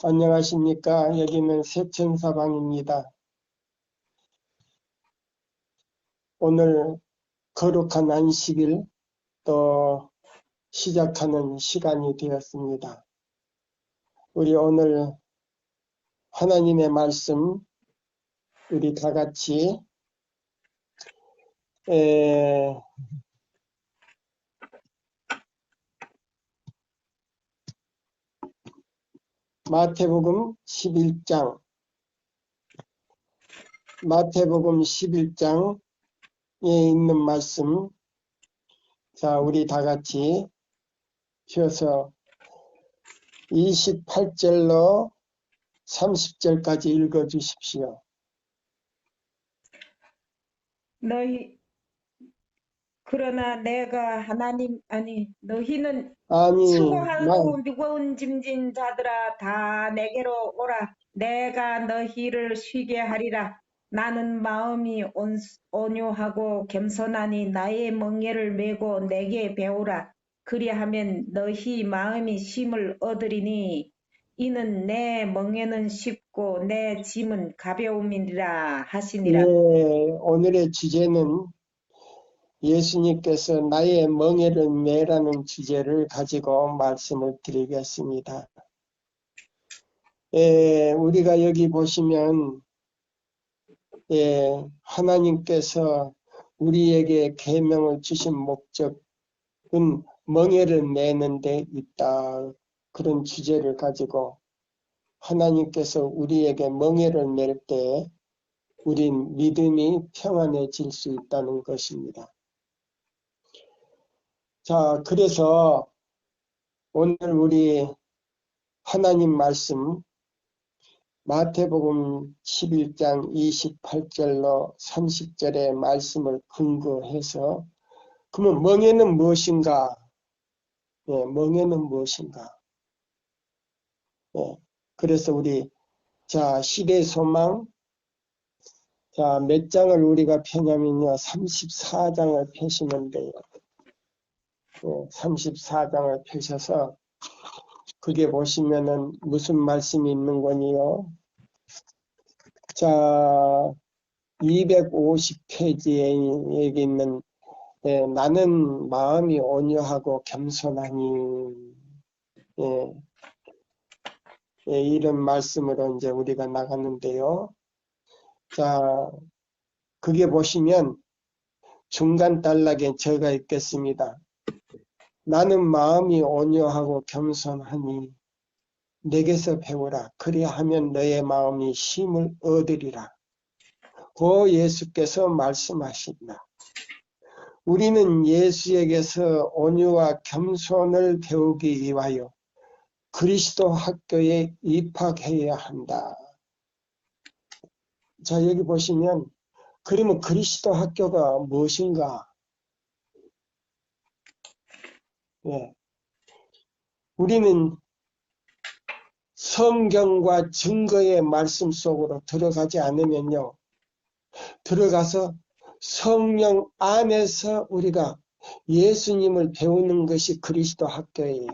안녕하십니까. 여기는 세천사방입니다. 오늘 거룩한 안식일 또 시작하는 시간이 되었습니다. 우리 오늘 하나님의 말씀 우리 다 같이 마태복음 11장 마태복음 11장에 있는 말씀, 자 우리 다 같이 펴서 28절로 30절까지 읽어 주십시오. 그러나 내가 너희는 아니, 수고하고 무거운 짐진 자들아 다 내게로 오라. 내가 너희를 쉬게 하리라. 나는 마음이 온유하고 겸손하니 나의 멍에를 메고 내게 배우라. 그리하면 너희 마음이 쉼을 얻으리니 이는 내 멍에는 쉽고 내 짐은 가벼움이라 하시니라. 오늘의 주제는 예수님께서 나의 멍에를 메라는 주제를 가지고 말씀을 드리겠습니다. 우리가 여기 보시면 하나님께서 우리에게 계명을 주신 목적은 멍에를 메는 데 있다. 그런 주제를 가지고 하나님께서 우리에게 멍에를 맬 때 우린 믿음이 평안해질 수 있다는 것입니다. 자, 그래서 오늘 우리 하나님 말씀 마태복음 11장 28절로 30절의 말씀을 근거해서 그러면 멍에는 무엇인가? 멍에는 무엇인가? 그래서 우리 자 시대 소망 자 몇 장을 우리가 펴냐면요 34장을 펴시면 돼요. 34장을 펴셔서 그게 보시면은 무슨 말씀이 있는 거니요? 자, 250페이지에 여기 있는 나는 마음이 온유하고 겸손하니 이런 말씀으로 이제 우리가 나갔는데요. 자, 그게 보시면 중간 단락에 적어 있겠습니다. 나는 마음이 온유하고 겸손하니 내게서 배우라. 그리하면 너의 마음이 쉼을 얻으리라. 고 예수께서 말씀하신다. 우리는 예수에게서 온유와 겸손을 배우기 위하여 그리스도 학교에 입학해야 한다. 자, 여기 보시면 그러면 그리스도 학교가 무엇인가? 우리는 성경과 증거의 말씀 속으로 들어가지 않으면요. 들어가서 성령 안에서 우리가 예수님을 배우는 것이 그리스도 학교예요.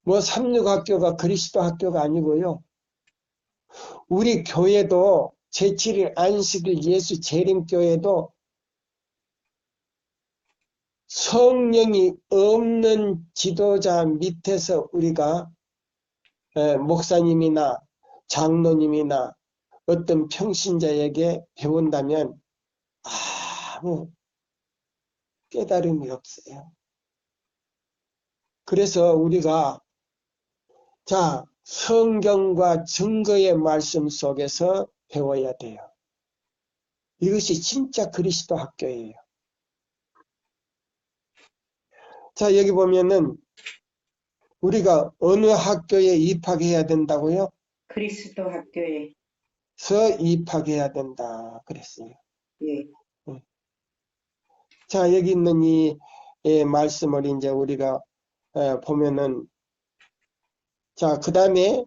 뭐 삼육학교가 그리스도 학교가 아니고요. 우리 교회도 제7일 안식일 예수 재림교회도 성령이 없는 지도자 밑에서 우리가 목사님이나 장로님이나 어떤 평신자에게 배운다면 아무 깨달음이 없어요. 그래서 우리가 자 성경과 증거의 말씀 속에서 배워야 돼요. 이것이 진짜 그리스도 학교예요. 자 여기 보면은 우리가 어느 학교에 입학해야 된다고요? 그리스도 학교에 입학해야 된다 그랬어요. 예. 자 여기 있는 이 말씀을 이제 우리가 보면은 자 그 다음에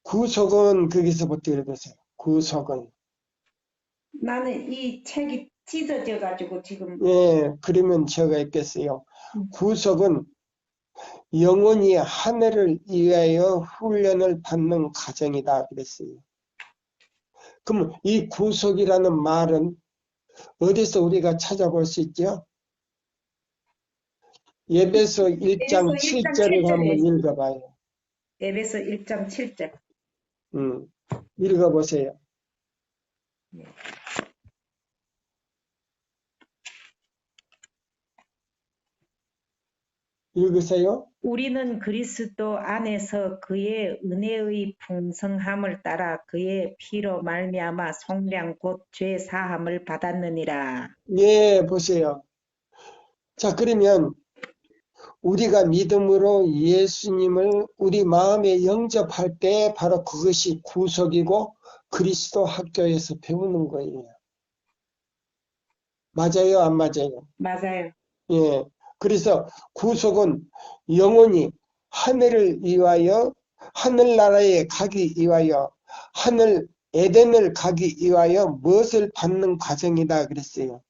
구속은 거기서부터 읽으세요. 구속은 나는 이 책이 찢어져 가지고 지금 그러면 제가 읽겠어요. 구속은 영원히 하늘을 위하여 훈련을 받는 과정이다 그랬어요. 그럼 이 구속이라는 말은 어디서 우리가 찾아볼 수 있죠? 에베소 1장 에베소 7절을 한번 1.7절에 읽어봐요. 에베소 1.7절. 읽어보세요. 읽으세요. 우리는 그리스도 안에서 그의 은혜의 풍성함을 따라 그의 피로 말미암아 속량 곧 죄 사함을 받았느니라. 예, 보세요. 자, 그러면 우리가 믿음으로 예수님을 우리 마음에 영접할 때 바로 그것이 구속이고 그리스도 학교에서 배우는 거예요. 맞아요, 안 맞아요? 맞아요. 예. 그래서 구속은 영원히 하늘을 위하여 하늘나라에 가기 위하여 하늘 에덴을 가기 위하여 무엇을 받는 과정이다 그랬어요.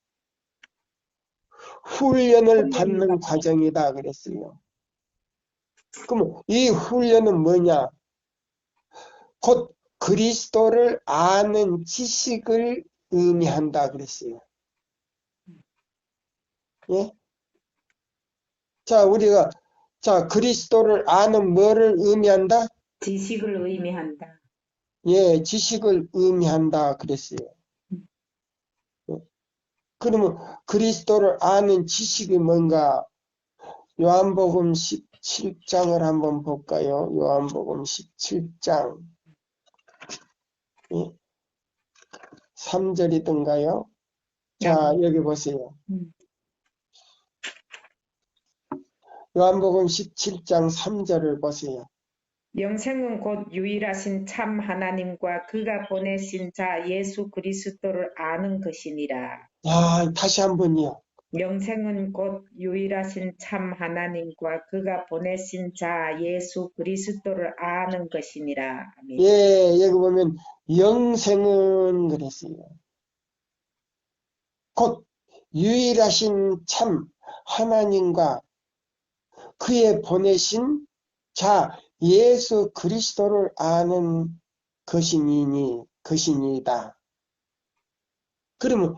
훈련을 받는 과정이다 그랬어요. 그럼 이 훈련은 뭐냐? 곧 그리스도를 아는 지식을 의미한다 그랬어요. 예? 자, 우리가 그리스도를 아는 뭐를 의미한다? 지식을 의미한다. 예, 지식을 의미한다 그랬어요. 예. 그러면 그리스도를 아는 지식이 뭔가? 요한복음 17장을 한번 볼까요? 요한복음 17장 3절이던가요? 자, 여기 보세요. 요한복음 17장 3절을 보세요. 영생은 곧 유일하신 참 하나님과 그가 보내신 자 예수 그리스도를 아는 것이니라. 다시 한번요. 영생은 곧 유일하신 참 하나님과 그가 보내신 자 예수 그리스도를 아는 것이니라. 아멘. 예, 여기 보면 영생은 그랬어요. 곧 유일하신 참 하나님과 그의 보내신 자 예수 그리스도를 아는 것이니다. 그러면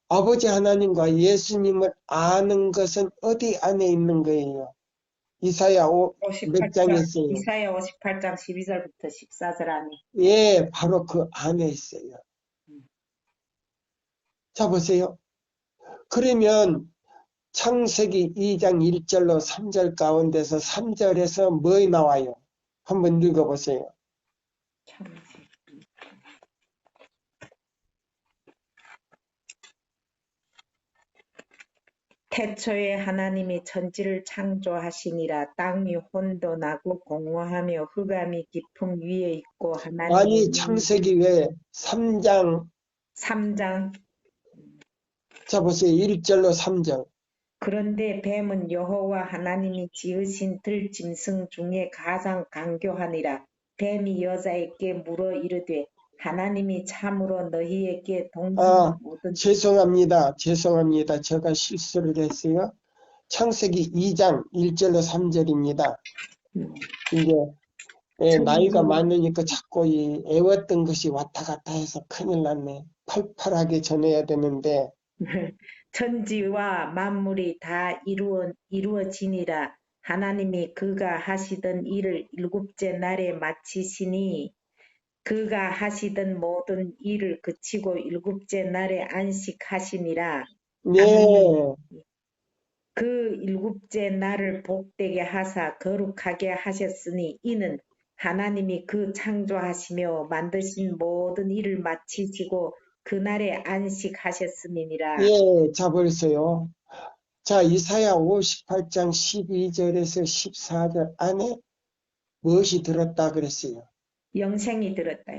아버지 하나님과 예수님을 아는 것은 어디 안에 있는 거예요? 이사야 몇 장에 있어요? 이사야 58장 12절부터 14절 안에. 예, 바로 그 안에 있어요. 자, 보세요. 그러면 창세기 2장 1절로 3절 가운데서 3절에서 뭐 나와요? 한번 읽어보세요. 태초에 하나님이 천지를 창조하시니라. 땅이 혼돈하고 공허하며 흑암이 깊음 위에 있고 하나님의 아니, 창세기 왜 3장 3장. 자, 보세요. 1절로 3절. 그런데 뱀은 여호와 하나님이 지으신 들짐승 중에 가장 강교하니라. 뱀이 여자에게 물어 이르되 하나님이 참으로 너희에게 동생이 모든 죄송합니다. 제가 실수를 했어요. 창세기 2장 1절로 3절입니다. 이제 나이가 많으니까 자꾸 애웠던 것이 왔다 갔다 해서 큰일 났네. 팔팔하게 전해야 되는데 천지와 만물이 다 이루어지니라. 하나님이 그가 하시던 일을 일곱째 날에 마치시니 그가 하시던 모든 일을 그치고 일곱째 날에 안식하시니라. 네. 그 일곱째 날을 복되게 하사 거룩하게 하셨으니 이는 하나님이 그 창조하시며 만드신 모든 일을 마치시고 그날에 안식하셨음이니라. 예, 자 벌써요. 자, 이사야 58장 12절에서 14절 안에 무엇이 들었다 그랬어요? 영생이 들었다.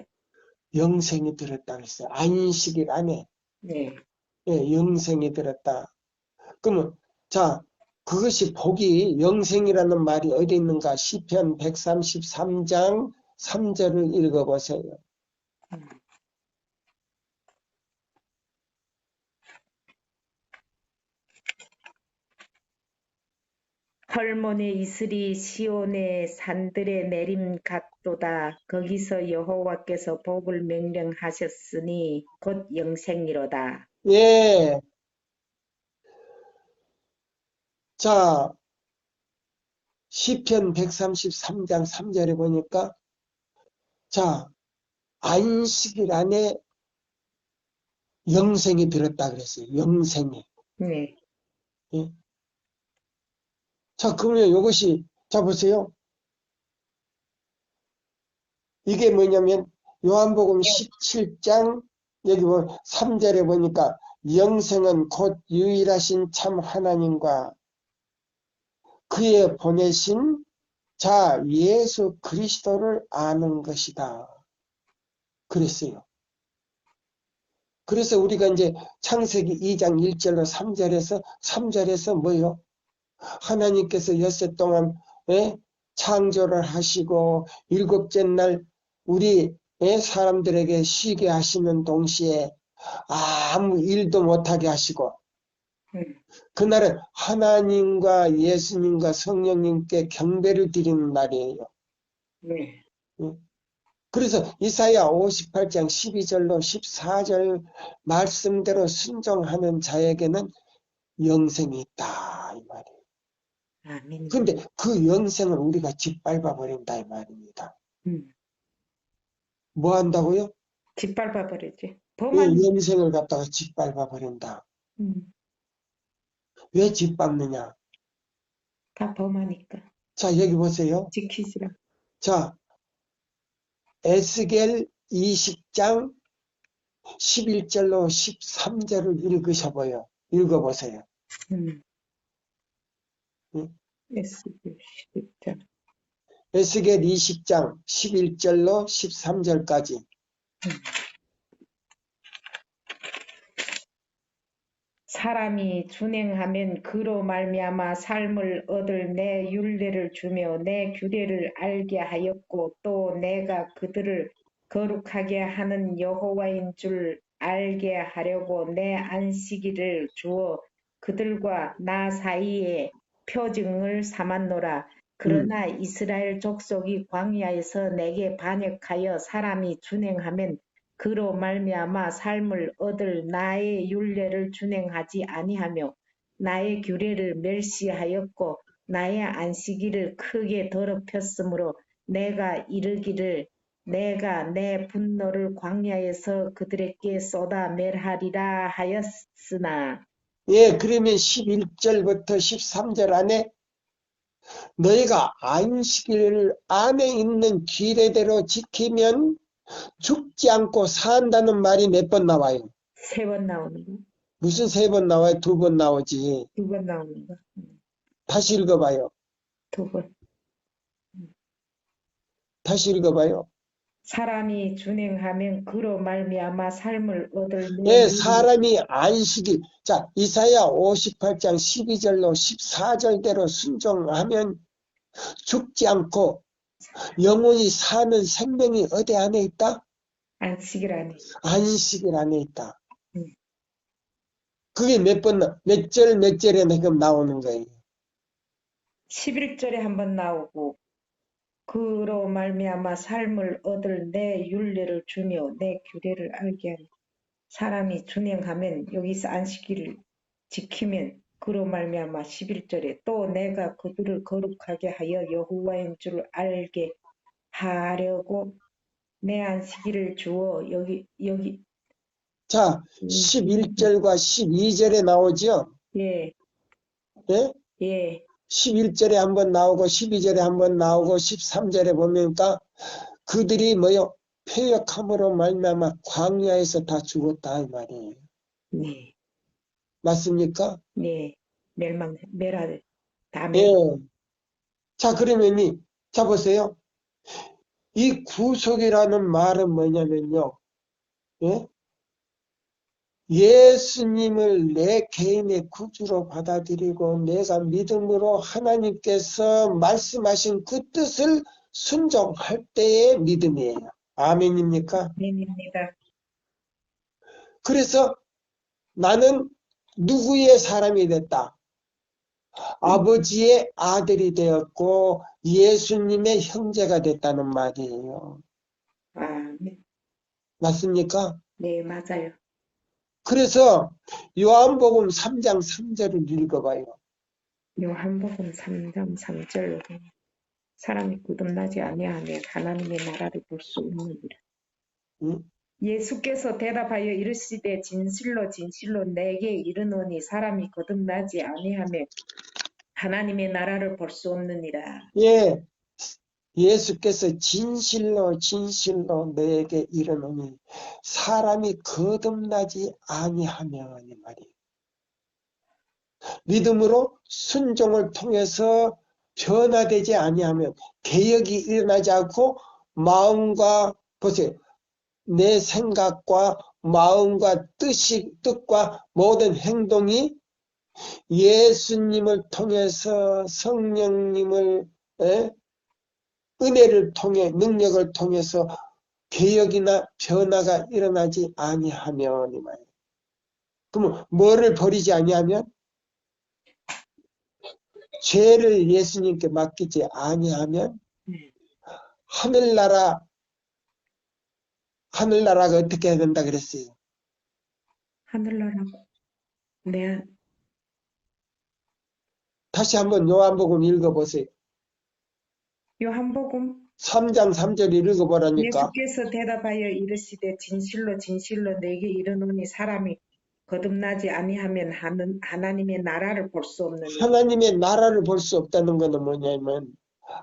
영생이 들었다 그랬어요. 안식일 안에. 네. 예, 영생이 들었다. 그러면 자, 그것이 복이 영생이라는 말이 어디 있는가? 시편 133장 3절을 읽어보세요. 헐몬의 이슬이 시온의 산들에 내림 같도다. 거기서 여호와께서 복을 명령하셨으니 곧 영생이로다. 예. 자, 시편 133장 3절에 보니까, 자, 안식일 안에 영생이 들었다 그랬어요. 영생이. 네, 예. 자, 그러면 이것이, 자, 보세요. 이게 뭐냐면, 요한복음 17장, 여기 3절에 보니까, 영생은 곧 유일하신 참 하나님과 그의 보내신 자, 예수 그리스도를 아는 것이다. 그랬어요. 그래서 우리가 이제 창세기 2장 1절로 3절에서 뭐요? 하나님께서 엿새 동안 창조를 하시고 일곱째 날 우리 사람들에게 쉬게 하시는 동시에 아무 일도 못하게 하시고 음, 그날은 하나님과 예수님과 성령님께 경배를 드리는 날이에요. 네, 그래서 이사야 58장 12절로 14절 말씀대로 순종하는 자에게는 영생이 있다 이 말이에요. 아멘. 근데 그 영생을 우리가 짓밟아 버린다 이 말입니다. 뭐 한다고요? 짓밟아 버리지. 왜 범한, 영생을 갖다가 짓밟아 버린다. 왜 짓밟느냐? 다 범하니까. 자, 여기 보세요. 지키지라. 자, 에스겔 20장 11절로 13절을 읽어보세요. 응? SB 10장. 에스겔 20장 11절로 13절까지. 사람이 준행하면 그로 말미암아 삶을 얻을 내 율례를 주며 내 규례를 알게 하였고 또 내가 그들을 거룩하게 하는 여호와인 줄 알게 하려고 내 안식일을 주어 그들과 나 사이에 표징을 삼았노라. 그러나 이스라엘 족속이 광야에서 내게 반역하여 사람이 준행하면 그로 말미암아 삶을 얻을 나의 율례를 준행하지 아니하며 나의 규례를 멸시하였고 나의 안식일을 크게 더럽혔으므로 내가 이르기를 내가 내 분노를 광야에서 그들에게 쏟아 멸하리라 하였으나 예, 그러면 11절부터 13절 안에 너희가 안식일 안에 있는 규례대로 지키면 죽지 않고 산다는 말이 몇 번 나와요? 3번 나오는 거, 무슨 3번 나와요? 2번 나오지. 2번 나오는 거, 다시 읽어봐요. 2번. 다시 읽어봐요. 사람이 준행하면 그로 말미암아 삶을 얻을 내 예, 율 사람이 안식일. 자, 이사야 58장 12절로 14절대로 순종하면 죽지 않고 영원히 사는 생명이 어디 안에 있다? 안식일 안에 안식일 안에 있다. 음. 그게 몇 절에 지금 나오는 거예요. 11절에 한번 나오고 그로 말미암아 삶을 얻을 내 율례를 주며 내 규례를 알게 하니 사람이 준행하면 여기서 안식일을 지키면 그로 말미암아 11절에 또 내가 그들을 거룩하게 하여 여호와인 줄 알게 하려고 내 안식일을 주어 여기 자, 11절과 12절에 나오죠? 예, 예? 예, 11절에 한번 나오고 12절에 한번 나오고 13절에 보니까 그들이 뭐요? 패역함으로 말미암아 광야에서 다 죽었다 이 말이에요. 네, 맞습니까? 네, 멸할, 다 예. 멸, 자, 그러면이 자 보세요. 이 구속이라는 말은 뭐냐면요. 예? 예수님을 내 개인의 구주로 받아들이고 내가 믿음으로 하나님께서 말씀하신 그 뜻을 순종할 때의 믿음이에요. 아멘입니까? 아멘입니다. 그래서 나는 누구의 사람이 됐다. 아버지의 아들이 되었고 예수님의 형제가 됐다는 말이에요. 아, 네. 맞습니까? 네, 맞아요. 그래서 요한복음 3장 3절을 읽어봐요. 요한복음 3장 3절로 사람이 거듭나지 아니하면 하나님의 나라를 볼 수 없느니라. 응? 예수께서 대답하여 이르시되 진실로 진실로 내게 이르노니 사람이 거듭나지 아니하면 하나님의 나라를 볼 수 없느니라. 예, 예수께서 진실로 진실로 너에게 이르노니 사람이 거듭나지 아니하면 이 말이에요. 믿음으로 순종을 통해서 변화되지 아니하면 개혁이 일어나지 않고 마음과 보세요. 내 생각과 마음과 뜻과 모든 행동이 예수님을 통해서 성령님을 은혜를 통해 능력을 통해서 개혁이나 변화가 일어나지 아니하면 이 말이에요. 그러면 뭐를 버리지 아니하면 죄를 예수님께 맡기지 아니하면 하늘나라가 어떻게 해야 된다 그랬어요? 하늘나라가 내 다시 한번 요한복음 읽어보세요. 요한복음 3장 3절 읽어보라니까. 예수께서 대답하여 이르시되 진실로 진실로 내게 이르노니 사람이 거듭나지 아니하면 하나님의 나라를 볼 수 없느니라. 하나님의 나라를 볼 수 없다는 것은 뭐냐면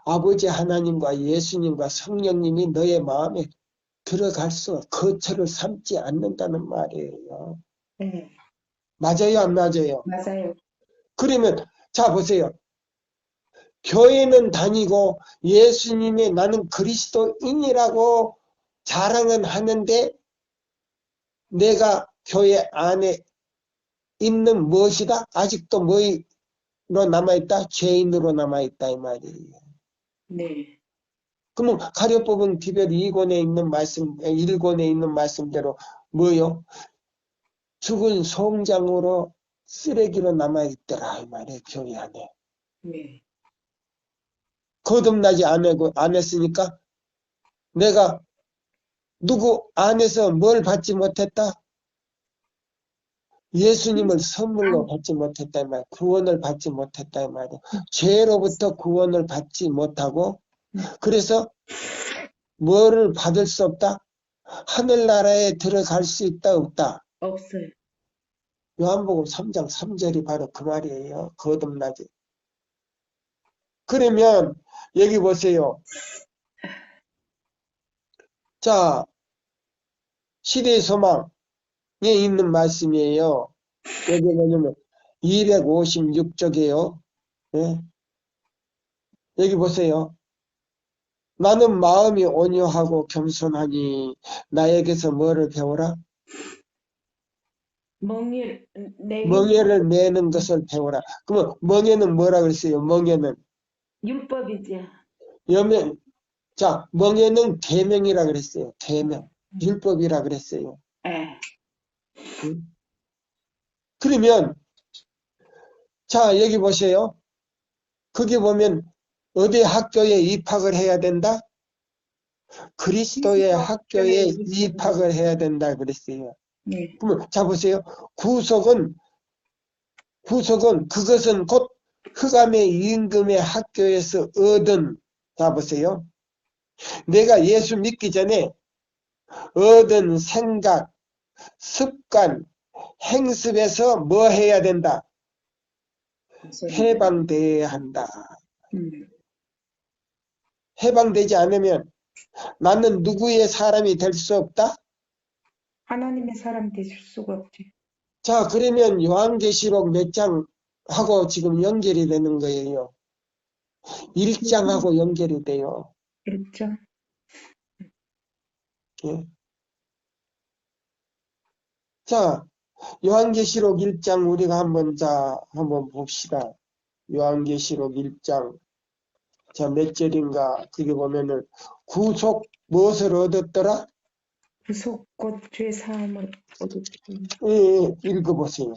아버지 하나님과 예수님과 성령님이 너의 마음에 들어갈수 거처를 삼지 않는다는 말이에요. 네, 맞아요, 안 맞아요? 맞아요. 그러면 자 보세요. 교회는 다니고 예수님의 나는 그리스도인이라고 자랑은 하는데 내가 교회 안에 있는 무엇이다? 아직도 뭐로 남아있다? 죄인으로 남아있다 이 말이에요. 네, 그러면 가려뽑은 디벨 2권에 있는 말씀, 1권에 있는 말씀대로 뭐요? 죽은 송장으로 쓰레기로 남아있더라 이 말이에요. 교회 안에. 네. 거듭나지 안 했으니까 내가 누구 안에서 뭘 받지 못했다? 예수님을 선물로 받지 못했다 이 말이에요. 구원을 받지 못했다 이 말이에요. 죄로부터 구원을 받지 못하고 그래서 뭐를 받을 수 없다? 하늘나라에 들어갈 수 있다 없다? 없어요. 요한복음 3장 3절이 바로 그 말이에요. 거듭나지. 그러면 여기 보세요. 자, 시대의 소망에 있는 말씀이에요. 여기 뭐냐면 256쪽이에요. 예? 여기 보세요. 나는 마음이 온유하고 겸손하니 나에게서 뭐를 배우라? 멍에를 내는 것을 배우라. 그러면 멍에는 뭐라 그랬어요? 멍에는 율법이죠. 여명. 자, 멍에는 계명이라 그랬어요. 계명. 율법이라 그랬어요. 예. 응? 그러면 자, 여기 보세요. 거기 보면 어디 학교에 입학을 해야 된다? 그리스도의 학교에 입학을 해야 된다 그랬어요. 네. 그러면 자 보세요. 구속은 그것은 곧 흑암의 임금의 학교에서 얻은 자 보세요. 내가 예수 믿기 전에 얻은 생각, 습관, 행습에서 뭐 해야 된다? 해방돼야 한다. 해방되지 않으면 나는 누구의 사람이 될 수 없다? 하나님의 사람 되실 수가 없지. 자, 그러면 요한계시록 몇 장하고 지금 연결이 되는 거예요. 1장하고 연결이 돼요. 그렇죠. 예. 자, 요한계시록 1장 우리가 한번 봅시다. 요한계시록 1장. 자, 몇 절인가? 그게 보면은 구속 무엇을 얻었더라? 구속 곧 죄 사함을 얻었고. 예, 읽어보세요.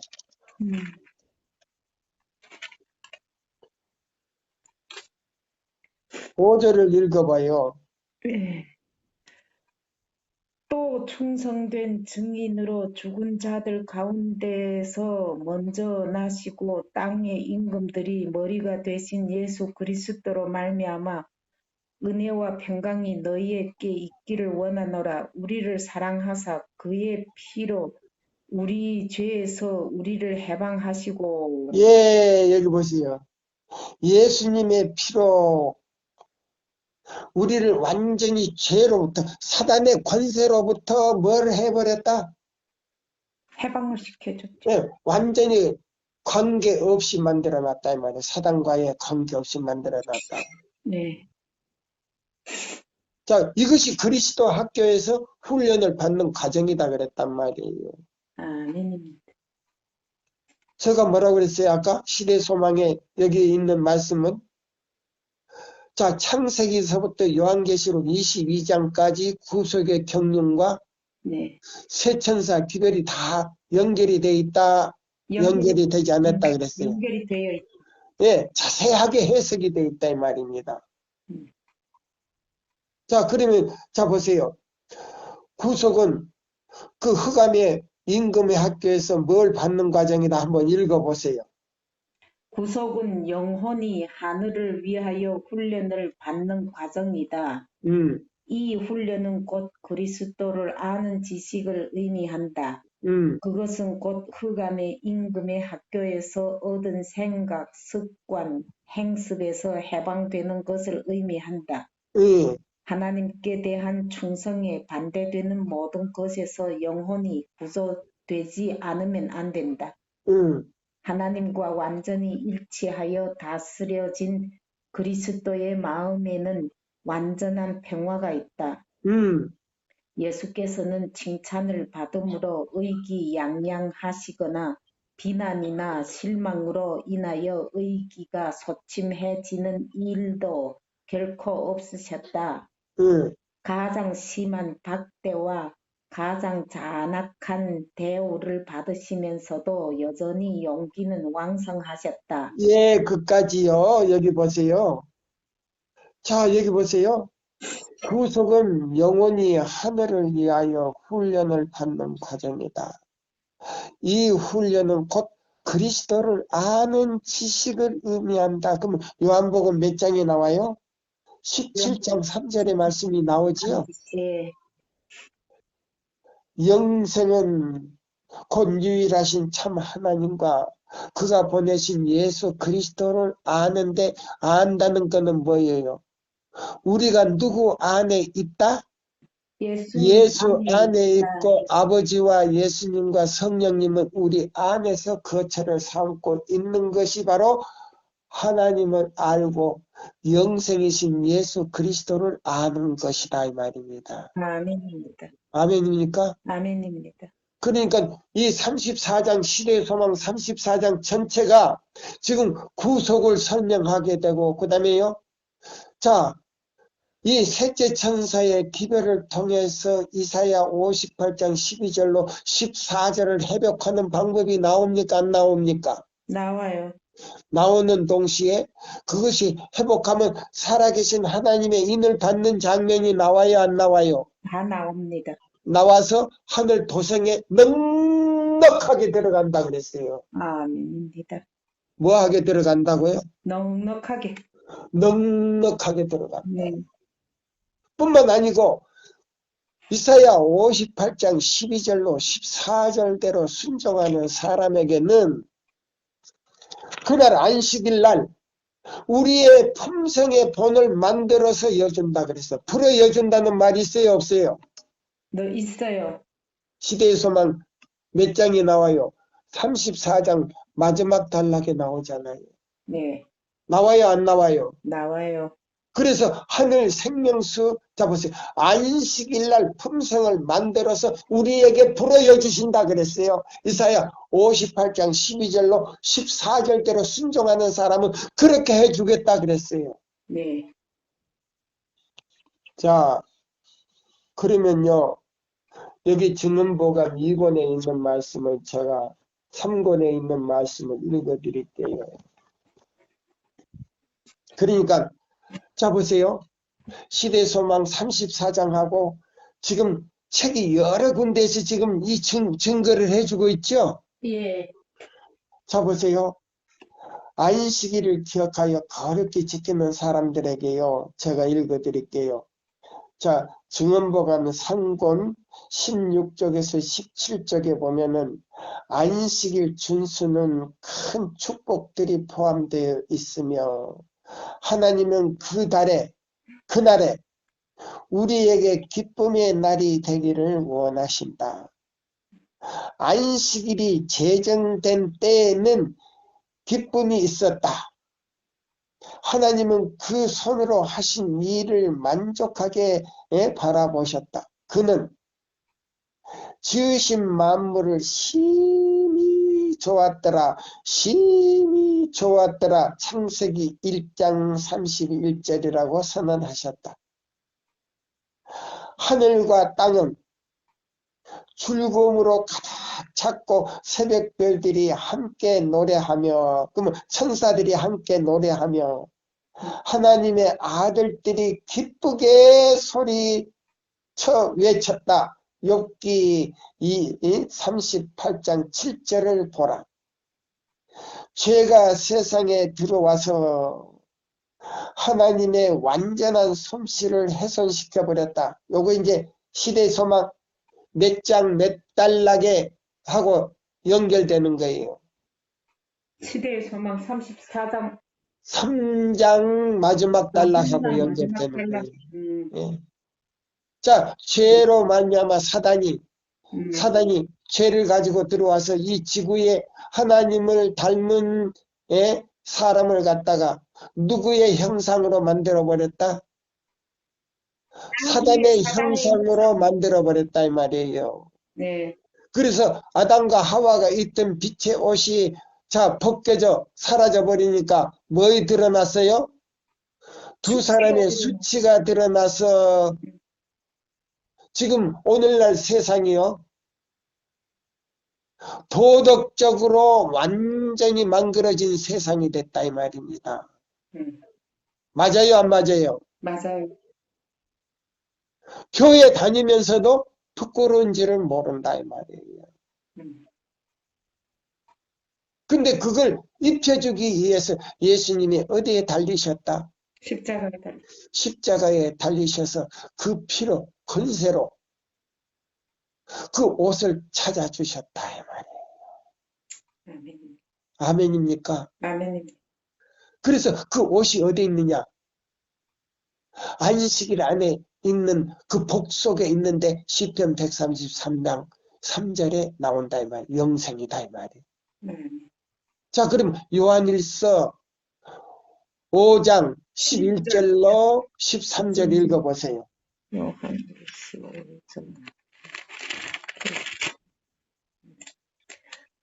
5절을 읽어봐요. 예. 또 충성된 증인으로 죽은 자들 가운데서 먼저 나시고 땅의 임금들이 머리가 되신 예수 그리스도로 말미암아 은혜와 평강이 너희에게 있기를 원하노라. 우리를 사랑하사 그의 피로 우리 죄에서 우리를 해방하시고. 예, 여기 보세요. 예수님의 피로 우리를 완전히 죄로부터, 사단의 권세로부터 뭘 해버렸다? 해방을 시켜줬죠. 예, 완전히 관계없이 만들어놨다 이 말이에요. 사단과의 관계없이 만들어놨다. 네. 자, 이것이 그리스도 학교에서 훈련을 받는 과정이다 그랬단 말이에요. 아멘. 제가 뭐라고 그랬어요? 아까 시대 소망에 여기 있는 말씀은, 자, 창세기서부터 요한계시록 22장까지 구속의 경륜과 네. 세천사 기별이 다 연결이 돼 있다, 연결이 되지 않았다 그랬어요. 연결이 되어 있. 예, 자세하게 해석이 돼 있다 이 말입니다. 자, 그러면 자 보세요. 구속은 그 흑암의 임금의 학교에서 뭘 받는 과정이다 한번 읽어보세요. 구속은 영혼이 하늘을 위하여 훈련을 받는 과정이다. 이 훈련은 곧 그리스도를 아는 지식을 의미한다. 그것은 곧 흑암의 임금의 학교에서 얻은 생각, 습관, 행습에서 해방되는 것을 의미한다. 하나님께 대한 충성에 반대되는 모든 것에서 영혼이 구속되지 않으면 안 된다. 하나님과 완전히 일치하여 다스려진 그리스도의 마음에는 완전한 평화가 있다. 예수께서는 칭찬을 받음으로 의기양양하시거나 비난이나 실망으로 인하여 의기가 소침해지는 일도 결코 없으셨다. 가장 심한 박대와 가장 잔악한 대우를 받으시면서도 여전히 용기는 왕성하셨다. 예, 그까지요. 여기 보세요. 자, 여기 보세요. 구속은 영혼이 하늘을 위하여 훈련을 받는 과정이다. 이 훈련은 곧 그리스도를 아는 지식을 의미한다. 그러면 요한복음 몇 장에 나와요? 17장 3절의 말씀이 나오지요. 예. 영생은 곧 유일하신 참 하나님과 그가 보내신 예수 그리스도를 아는데, 안다는 것은 뭐예요? 우리가 누구 안에 있다? 예수 안에 있고 아버지와 예수님과 성령님은 우리 안에서 거처를 삼고 있는 것이 바로 하나님을 알고 영생이신 예수 그리스도를 아는 것이다 이 말입니다. 아멘입니다. 아멘입니까? 아멘입니다. 그러니까 이 34장 시대의 소망 34장 전체가 지금 구속을 설명하게 되고, 그 다음에요. 자, 이 셋째 천사의 기별을 통해서 이사야 58장 12절로 14절을 해벽하는 방법이 나옵니까? 안 나옵니까? 나와요. 나오는 동시에 그것이 회복하면 살아계신 하나님의 인을 받는 장면이 나와요? 안 나와요? 다 나옵니다. 나와서 하늘 도성에 넉넉하게 들어간다 그랬어요. 아멘입니다. 뭐하게 들어간다고요? 넉넉하게. 넉넉하게 들어간다. 네. 뿐만 아니고 이사야 58장 12절로 14절대로 순종하는 사람에게는 그날 안식일 날 우리의 품성의 본을 만들어서 여준다 그랬어. 풀어 여준다는 말이 있어요? 없어요? 너 있어요. 시대의 소망 몇 장이 나와요? 34장 마지막 단락에 나오잖아요. 네. 나와요? 안 나와요? 나와요. 그래서 하늘 생명수, 자 보세요. 안식일날 품성을 만들어서 우리에게 불어여 주신다 그랬어요. 이사야 58장 12절로 14절대로 순종하는 사람은 그렇게 해주겠다 그랬어요. 네. 자, 그러면요. 여기 증언보감 2권에 있는 말씀을 제가 3권에 있는 말씀을 읽어드릴게요. 그러니까 자, 보세요. 시대소망 34장하고 지금 책이 여러 군데에서 지금 이 증거를 해주고 있죠. 예. 자, 보세요. 안식일을 기억하여 거룩히 지키는 사람들에게요. 제가 읽어드릴게요. 자, 증언보감 3권 16쪽에서 17쪽에 보면은 안식일 준수는 큰 축복들이 포함되어 있으며 하나님은 그날에 우리에게 기쁨의 날이 되기를 원하신다. 안식일이 제정된 때에는 기쁨이 있었다. 하나님은 그 손으로 하신 일을 만족하게 바라보셨다. 그는 지으신 만물을 심히 좋았더라. 심히 좋았더라. 창세기 1장 31절이라고 선언하셨다. 하늘과 땅은 즐거움으로 가득 찼고 새벽별들이 함께 노래하며 그러면 천사들이 함께 노래하며 하나님의 아들들이 기쁘게 소리쳐 외쳤다. 욥기 38장 7절을 보라. 죄가 세상에 들어와서 하나님의 완전한 솜씨를 훼손시켜 버렸다. 요거 이제 시대소망 몇 장 몇 달락에 하고 연결되는 거예요. 시대의 소망 34장. 3장 마지막 달락하고 마지막 연결되는 달락. 거예요. 예. 자, 죄로 말미암아 사단이 죄를 가지고 들어와서 이 지구에 하나님을 닮은 사람을 갖다가 누구의 형상으로 만들어 버렸다? 사단의 형상으로 만들어 버렸다 이 말이에요. 네. 그래서 아담과 하와가 입던 빛의 옷이 자 벗겨져 사라져 버리니까 뭐에 드러났어요? 두 사람의 수치가 드러나서 지금 오늘날 세상이요 도덕적으로 완전히 망가진 세상이 됐다 이 말입니다. 맞아요 안 맞아요? 맞아요. 교회 다니면서도 부끄러운 줄을 모른다 이 말이에요. 근데 그걸 입혀주기 위해서 예수님이 어디에 달리셨다? 십자가에 달리셔서 그 피로 권세로 그 옷을 찾아주셨다 이 말이에요. 아멘. 아멘입니까? 아멘입니다. 그래서 그 옷이 어디 있느냐? 안식일 안에 있는 그 복 속에 있는데 시편 133장 3절에 나온다 이 말이에요. 영생이다 이 말이에요. 자, 그럼 요한일서 5장 11절로 13절 읽어보세요. 요한일서 5장.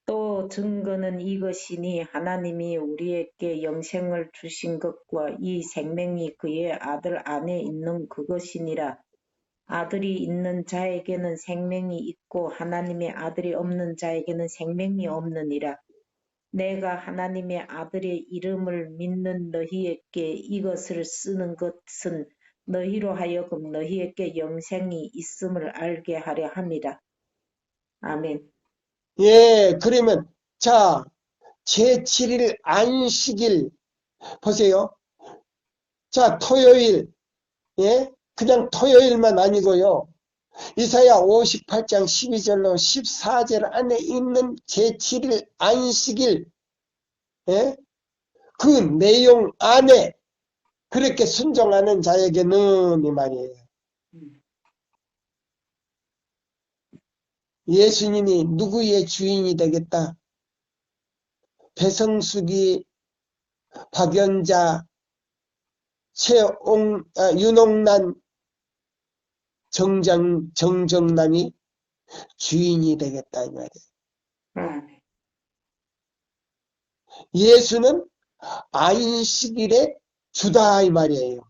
또 증거는 이것이니 하나님이 우리에게 영생을 주신 것과 이 생명이 그의 아들 안에 있는 그것이니라. 아들이 있는 자에게는 생명이 있고 하나님의 아들이 없는 자에게는 생명이 없느니라. 내가 하나님의 아들의 이름을 믿는 너희에게 이것을 쓰는 것은 너희로 하여금 너희에게 영생이 있음을 알게 하려 함이라. 아멘. 예, 그러면 자 제7일 안식일 보세요. 자 토요일 그냥 토요일만 아니고요. 이사야 58장 12절로 14절 안에 있는 제7일 안식일 그 내용 안에 그렇게 순종하는 자에게는 이 말이에요. 예수님이 누구의 주인이 되겠다? 배성숙이, 박연자, 윤옥란, 정정남이 주인이 되겠다 이 말이에요. 예수는 안식일의 주다 이 말이에요.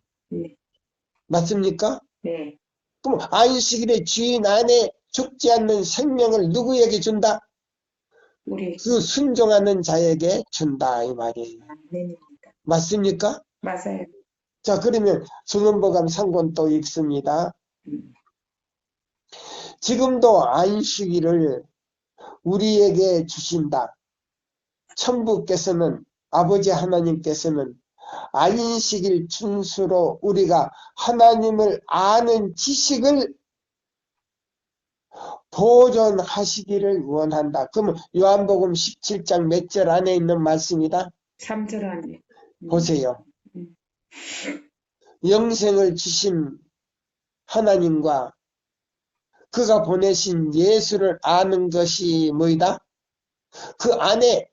맞습니까? 네. 그럼 안식일의 주인 안에 죽지 않는 생명을 누구에게 준다? 그 순종하는 자에게 준다 이 말이에요. 아멘입니다. 맞습니까? 맞아요. 자, 그러면 증언보감 3권 또 읽습니다. 지금도 안식일을 우리에게 주신다. 천부께서는, 아버지 하나님께서는 안식일 준수로 우리가 하나님을 아는 지식을 보존하시기를 원한다. 그러면 요한복음 17장 몇 절 안에 있는 말씀이다. 3절 안에. 보세요. 음. 영생을 주신 하나님과 그가 보내신 예수를 아는 것이 뭐이다? 그 안에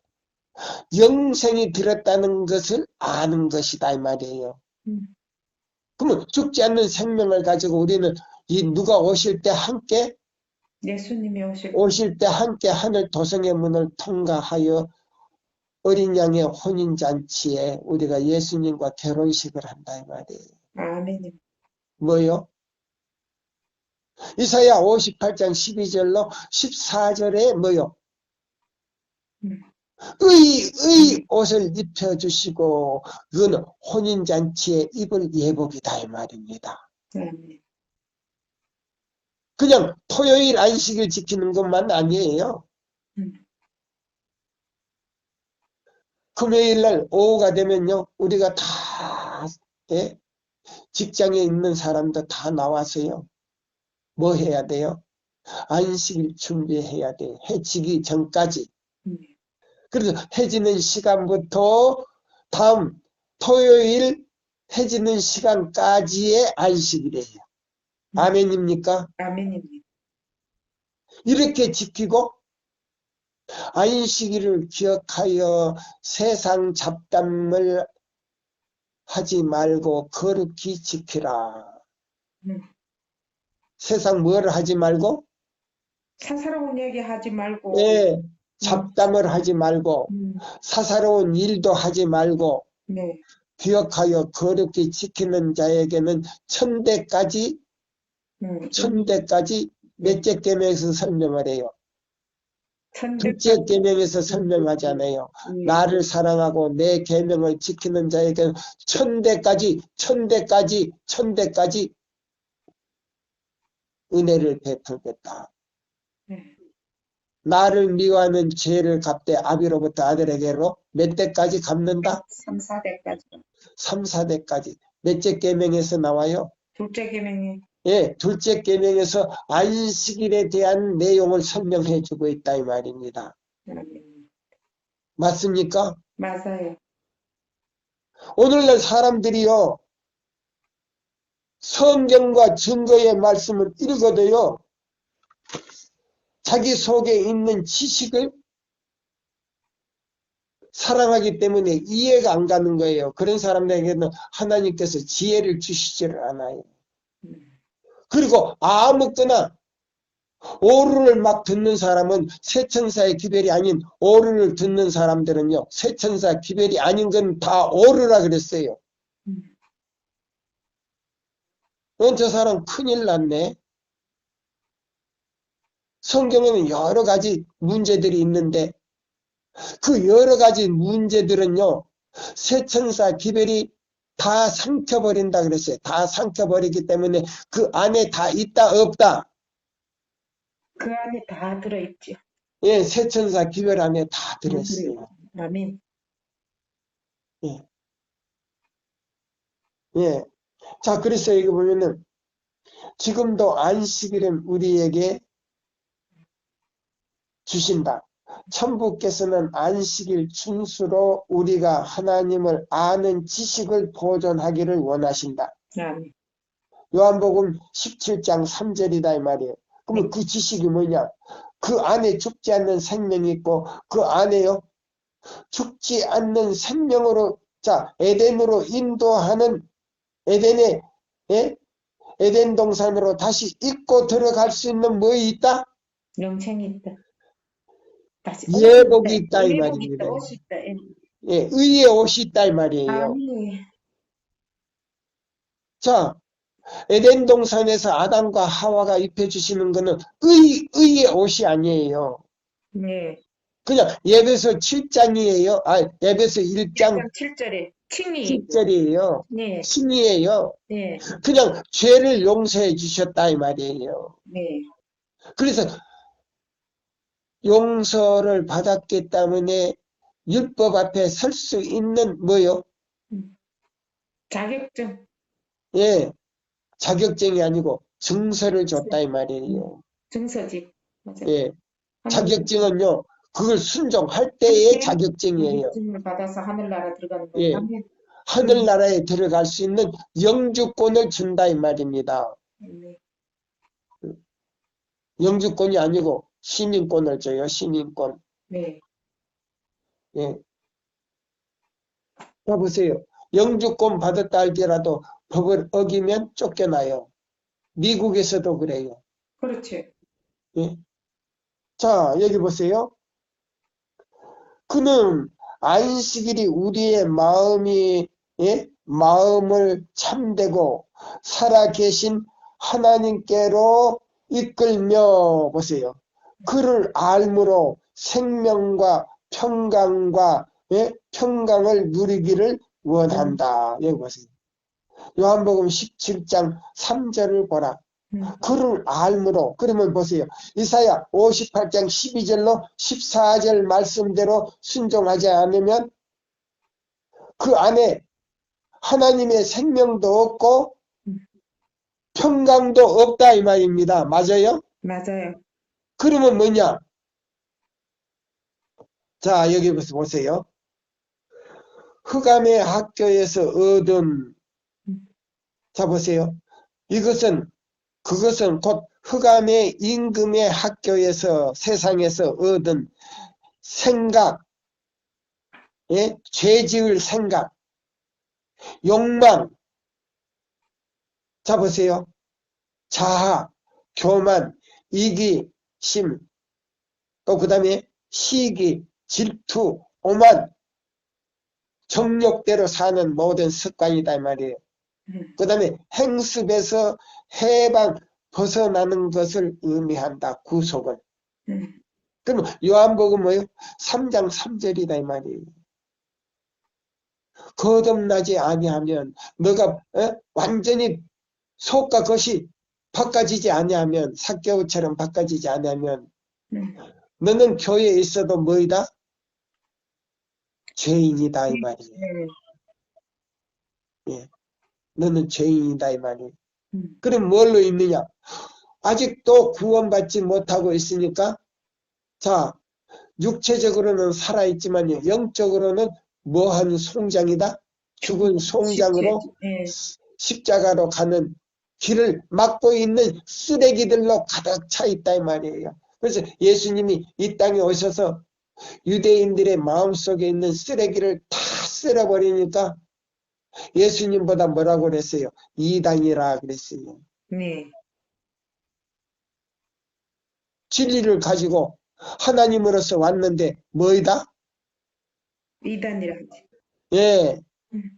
영생이 들었다는 것을 아는 것이다 이 말이에요. 그러면 죽지 않는 생명을 가지고 우리는 이 누가 오실 때 함께 예수님이 오실 함께 하늘 도성의 문을 통과하여 어린 양의 혼인잔치에 우리가 예수님과 결혼식을 한다 이 말이에요. 아멘. 뭐요? 이사야 58장 12절로 14절에 뭐요? 의 옷을 입혀주시고 그는 혼인잔치에 입을 예복이다 이 말입니다. 아멘. 그냥 토요일 안식일 지키는 것만 아니에요. 금요일날 오후가 되면요 우리가 다 직장에 있는 사람도 다 나와서요 뭐 해야 돼요? 안식일 준비해야 돼. 해 지기 전까지. 그래서 해 지는 시간부터 다음 토요일 해 지는 시간까지의 안식일이에요. 아멘입니까? 아멘입니다. 이렇게 지키고 안식일을 기억하여 세상 잡담을 하지 말고 거룩히 지키라. 세상 뭘 하지 말고? 사사로운 얘기 하지 말고. 예, 잡담을 하지 말고 사사로운 일도 하지 말고 네. 기억하여 거룩히 지키는 자에게는 천대까지 몇째 계명에서 설명을 해요. 둘째 계명에서 설명하잖아요. 나를 사랑하고 내 계명을 지키는 자에게는 천대까지 은혜를 베풀겠다. 나를 미워하는 죄를 갚되 아비로부터 아들에게로 몇 대까지 갚는다? 3, 4대까지. 3, 4대까지. 몇째 계명에서 나와요? 둘째 계명이. 예, 둘째 계명에서 안식일에 대한 내용을 설명해 주고 있다 이 말입니다. 맞습니까? 맞아요. 오늘날 사람들이요 성경과 증거의 말씀을 읽어도요 자기 속에 있는 지식을 사랑하기 때문에 이해가 안 가는 거예요. 그런 사람들에게는 하나님께서 지혜를 주시지를 않아요. 그리고 아무거나 오류를 막 듣는 사람은 새천사의 기별이 아닌 오류를 듣는 사람들은요 새천사 기별이 아닌 건 다 오류라 그랬어요. 저 사람 큰일 났네. 성경에는 여러 가지 문제들이 있는데 그 여러 가지 문제들은요 새천사 기별이 다 삼켜버린다 그랬어요. 다 삼켜버리기 때문에 그 안에 다 있다 없다. 그 안에 다 들어있죠. 예, 새천사 기별 안에 다 들었어요. 아멘. 예. 예. 자, 그래서 여기 보면은 지금도 안식일은 우리에게 주신다. 천부께서는 안식일 준수로 우리가 하나님을 아는 지식을 보존하기를 원하신다. 아멘. 요한복음 17장 3절이다 이 말이에요. 그러면 그 지식이 뭐냐? 그 안에 죽지 않는 생명이 있고 그 안에요 죽지 않는 생명으로 자 에덴으로 인도하는 에덴의 에덴 동산으로 다시 잊고 들어갈 수 있는 뭐 있다? 영생이 있다. 다시 예복이 있다 이 예복이 말입니다. 있다. 옷이 있다. 예, 의의 옷이 있다 이 말이에요. 아니. 자, 에덴 동산에서 아담과 하와가 입혀주시는 것은 의의 옷이 아니에요. 네. 그냥 예배서 7장이에요. 아, 예배서 1장 7절에 칭이. 칭절이에요. 네, 신이에요. 네, 그냥 죄를 용서해 주셨다 이 말이에요. 네. 그래서 용서를 받았기 때문에 율법 앞에 설 수 있는 뭐요? 자격증. 예, 자격증이 아니고 증서를 줬다 이 말이에요. 증서지. 맞아요. 예, 하늘- 자격증은요, 그걸 순종할 때의 자격증이에요. 자격증을 받아서 하늘나라 들어가는 거예요. 예, 하늘나라에 들어갈 수 있는 영주권을 준다 이 말입니다. 네. 영주권이 아니고 시민권을 줘요, 시민권. 네. 예. 자, 보세요. 영주권 받았다 할지라도 법을 어기면 쫓겨나요. 미국에서도 그래요. 그렇지. 예. 자, 여기 보세요. 그는 안식일이 우리의 마음을 참되고 살아계신 하나님께로 이끌며 보세요. 그를 알므로 생명과 평강과 평강을 누리기를 원한다. 여기 보세요. 요한복음 17장 3절을 보라. 그를 알므로. 그러면 보세요. 이사야 58장 12절로 14절 말씀대로 순종하지 않으면 그 안에 하나님의 생명도 없고 평강도 없다 이 말입니다. 맞아요? 맞아요. 그러면 뭐냐? 자, 여기 보세요. 흑암의 학교에서 얻은, 자 보세요. 그것은 곧 흑암의 임금의 학교에서 세상에서 얻은 생각, 죄 지을 생각, 욕망, 자 보세요. 자아, 교만, 이기심, 또 그 다음에 시기, 질투, 오만, 정욕대로 사는 모든 습관이다 이 말이에요. 그 다음에 행습에서 해방, 벗어나는 것을 의미한다. 구속은. 그럼 요한복음 뭐예요? 3장 3절이다 이 말이에요. 거듭나지 아니하면 너가 완전히 속과 겉이 바꿔지지 아니하면 삭개오처럼 바꿔지지 아니하면 너는 교회에 있어도 뭐이다? 죄인이다 이 말이에요. 예. 너는 죄인이다 이 말이에요. 그럼 뭘로 있느냐? 아직도 구원받지 못하고 있으니까 자, 육체적으로는 살아있지만 영적으로는 뭐한 송장이다? 죽은 송장으로 십자가로 가는 길을 막고 있는 쓰레기들로 가득 차 있다 이 말이에요. 그래서 예수님이 이 땅에 오셔서 유대인들의 마음속에 있는 쓰레기를 다 쓸어버리니까 예수님보다 뭐라고 그랬어요? 이단이라 그랬어요. 네. 진리를 가지고 하나님으로서 왔는데 뭐이다? 이단이라 하지. 예,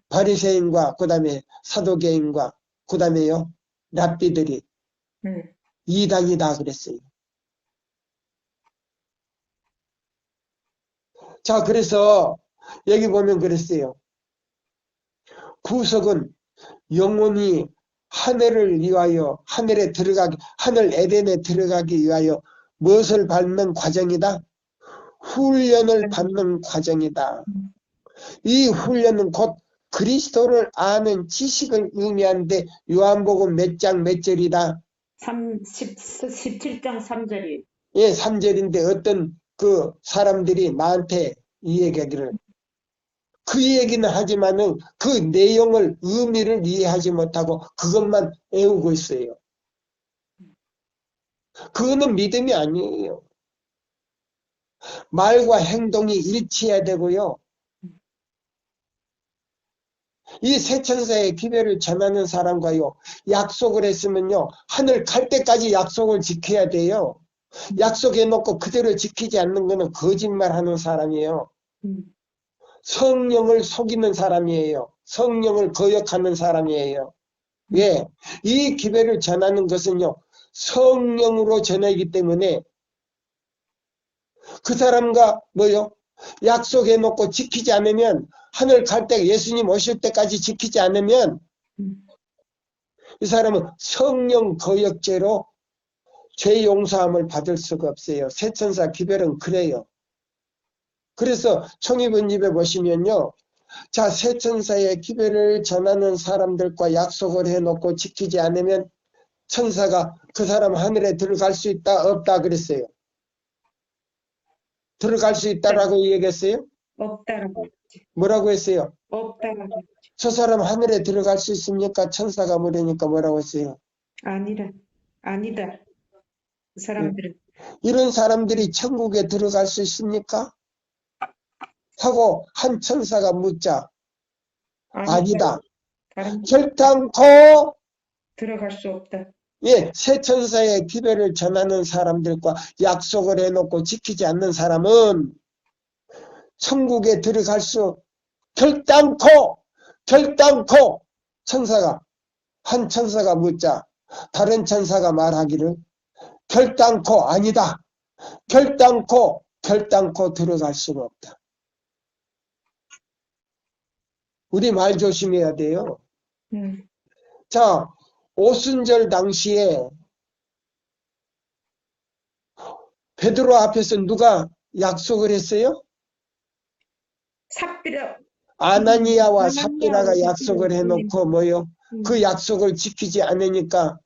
바리새인과 그 다음에 사도개인과 그 다음에요 랍비들이 이단이다 그랬어요. 자, 그래서 여기 보면 그랬어요. 구속은 영혼이 하늘을 위하여 하늘 에덴에 들어가기 위하여 무엇을 받는 과정이다? 훈련을 받는 과정이다. 이 훈련은 곧 그리스도를 아는 지식을 의미하는데 요한복음 몇 장 몇 절이다? 17장 3절이. 예, 3절인데 어떤 그 사람들이 나한테 이 얘기하기를 그 얘기는 하지만은 그 내용을 의미를 이해하지 못하고 그것만 외우고 있어요. 그거는 믿음이 아니에요. 말과 행동이 일치해야 되고요. 이 세천사의 기별을 전하는 사람과요. 약속을 했으면요. 하늘 갈 때까지 약속을 지켜야 돼요. 약속해놓고 그대로 지키지 않는 것은 거짓말하는 사람이에요. 성령을 속이는 사람이에요. 성령을 거역하는 사람이에요. 왜? 이 기별을 전하는 것은요. 성령으로 전하기 때문에 그 사람과 뭐요? 약속해놓고 지키지 않으면 하늘 갈 때 예수님 오실 때까지 지키지 않으면 이 사람은 성령 거역죄로 죄 용서함을 받을 수가 없어요. 세천사 기별은 그래요. 그래서 총이분집에 보시면요. 자, 세천사의 기별을 전하는 사람들과 약속을 해놓고 지키지 않으면 천사가 그 사람 하늘에 들어갈 수 있다 없다 그랬어요. 들어갈 수 있다라고 얘기했어요? 없다라고. 뭐라고 했어요? 없다라고. 저 사람 하늘에 들어갈 수 있습니까? 천사가 물으니까 뭐라고 했어요? 아니다. 그 사람들은 이런 사람들이 천국에 들어갈 수 있습니까? 하고 한 천사가 묻자 아니다. 다른 결단코 들어갈 수 없다. 예, 새 천사의 기별을 전하는 사람들과 약속을 해놓고 지키지 않는 사람은 천국에 들어갈 수 결단코 한 천사가 묻자 다른 천사가 말하기를 결단코 아니다. 결단코 들어갈 수가 없다. 우리 말 조심해야 돼요. 자, 오순절 당시에 베드로 앞에서 누가 약속을 했어요? 삽비라. 아나니아와 아나니아와 삽비라가 약속을 삽비라. 해놓고 뭐요? 그 약속을 지키지 않으니까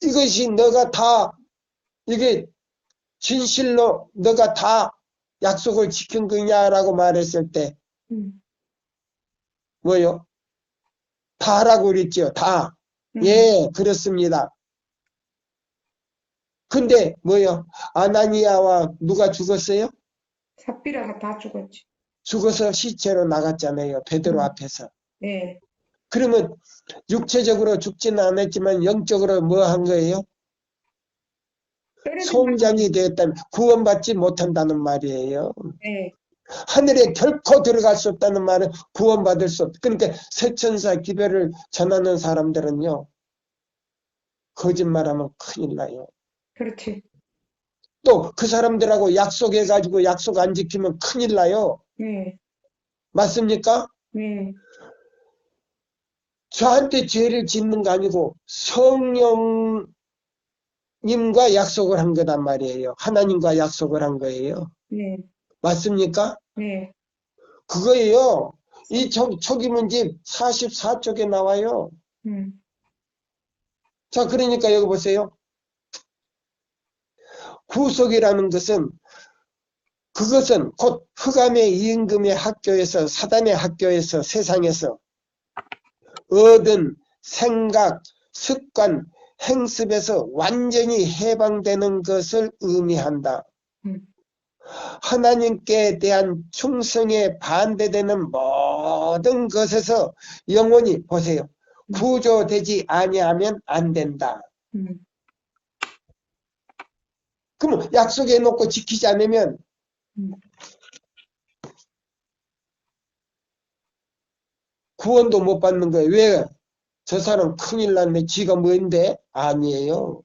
이것이 너가 다 이게 진실로 너가 다 약속을 지킨 거냐라고 말했을 때 뭐요? 다라고 그랬죠. 다. 예, 그렇습니다. 근데 뭐요? 아나니아와 누가 죽었어요? 삽비라가 다 죽었지. 죽어서 시체로 나갔잖아요. 베드로 앞에서. 네. 그러면 육체적으로 죽지는 않았지만 영적으로 뭐 한 거예요? 송장이 되었다면 구원받지 못한다는 말이에요. 네. 하늘에 결코 들어갈 수 없다는 말은 구원받을 수 없다. 그러니까 세천사 기별을 전하는 사람들은요. 거짓말하면 큰일 나요. 그렇지. 또 그 사람들하고 약속해가지고 약속 안 지키면 큰일 나요. 네. 맞습니까? 네. 저한테 죄를 짓는 거 아니고 성령님과 약속을 한 거단 말이에요. 하나님과 약속을 한 거예요. 네. 맞습니까? 네. 그거예요. 이 초기문집 44쪽에 나와요. 자, 그러니까 여기 보세요. 구속이라는 것은 그것은 곧 흑암의 임금의 학교에서 사단의 학교에서 세상에서 얻은 생각, 습관, 행습에서 완전히 해방되는 것을 의미한다. 하나님께 대한 충성에 반대되는 모든 것에서 영원히 보세요. 구조되지 아니하면 안 된다. 그럼 약속해 놓고 지키지 않으면 구원도 못 받는 거예요. 왜? 저 사람 큰일 났네. 지가 뭔데? 아니에요.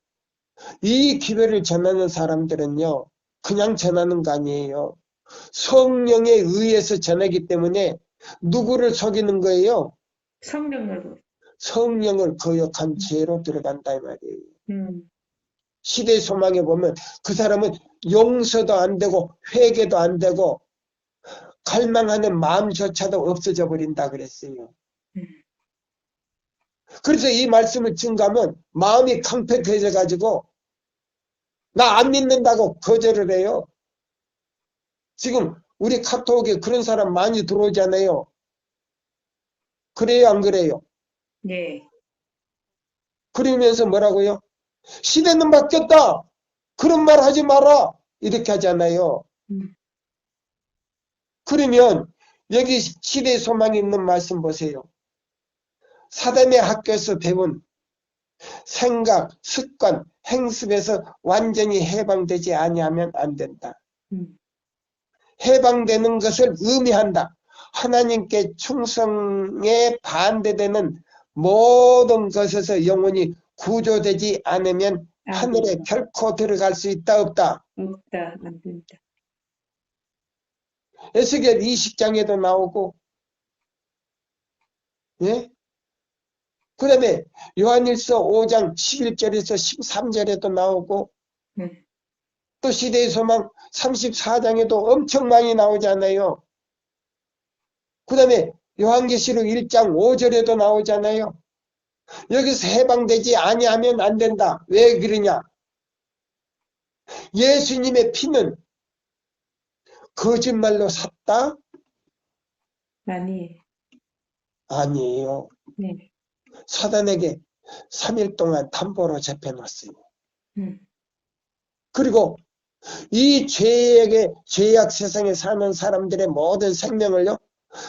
이 기별을 전하는 사람들은요. 그냥 전하는 거 아니에요. 성령에 의해서 전하기 때문에 누구를 속이는 거예요? 성령을 거역한 죄로 들어간다 이 말이에요. 시대 소망에 보면 그 사람은 용서도 안 되고 회개도 안 되고 갈망하는 마음조차도 없어져 버린다 그랬어요. 그래서 이 말씀을 증가하면 마음이 강팍해져 가지고 나 안 믿는다고 거절을 해요. 지금 우리 카톡에 그런 사람 많이 들어오잖아요. 그래요 안 그래요? 네. 그러면서 뭐라고요? 시대는 바뀌었다. 그런 말 하지 마라. 이렇게 하잖아요. 그러면 여기 시대의 소망이 있는 말씀 보세요. 사단의 학교에서 배운 생각, 습관, 행습에서 완전히 해방되지 아니하면 안 된다. 해방되는 것을 의미한다. 하나님께 충성에 반대되는 모든 것에서 영혼이 구조되지 않으면 하늘에 결코 들어갈 수 있다 없다? 없다. 안 된다. 에스겔 20장에도 나오고 예? 그 다음에 요한일서 5장 11절에서 13절에도 나오고 네. 또 시대의 소망 34장에도 엄청 많이 나오잖아요. 그 다음에 요한계시록 1장 5절에도 나오잖아요. 여기서 해방되지 아니하면 안 된다. 왜 그러냐? 예수님의 피는 거짓말로 샀다? 아니, 아니에요. 네. 사단에게 3일 동안 담보로 잡혀놨어요. 음. 그리고 이 죄악 세상에 사는 사람들의 모든 생명을요,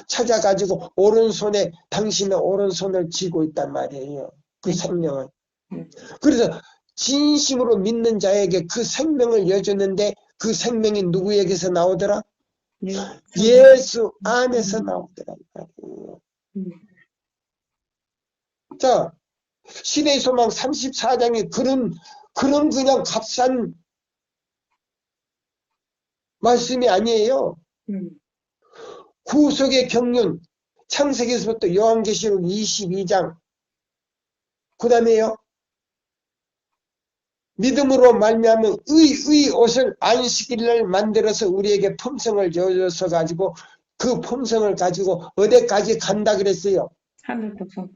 찾아가지고 오른손에, 당신의 오른손을 쥐고 있단 말이에요. 그 네. 생명을. 네. 그래서 진심으로 믿는 자에게 그 생명을 여주는데 그 생명이 누구에게서 나오더라? 네. 예수 안에서 나오더라. 음. 자, 시대의 소망 34장에 그런 그냥 값싼 말씀이 아니에요. 음. 구속의 경륜, 창세기에서부터 요한계시록 22장, 그 다음에요, 믿음으로 말미암은 의 옷을 안식일날 만들어서 우리에게 품성을 줘서 가지고 그 품성을 가지고 어디까지 간다 그랬어요. 하늘도 성.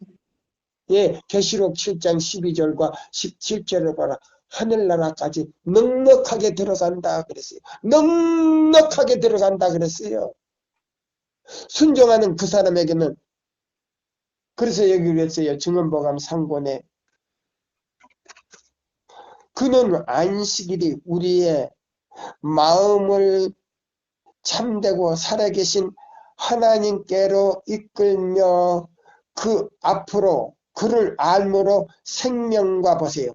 예, 계시록 7장 12절과 17절을 봐라. 하늘나라까지 넉넉하게 들어간다 그랬어요. 넉넉하게 들어간다 그랬어요. 순종하는 그 사람에게는. 그래서 여기 그랬어요. 증언보감 상본에 그는 안식일이 우리의 마음을 참되고 살아계신 하나님께로 이끌며 그 앞으로 그를 알므로 생명과 보세요.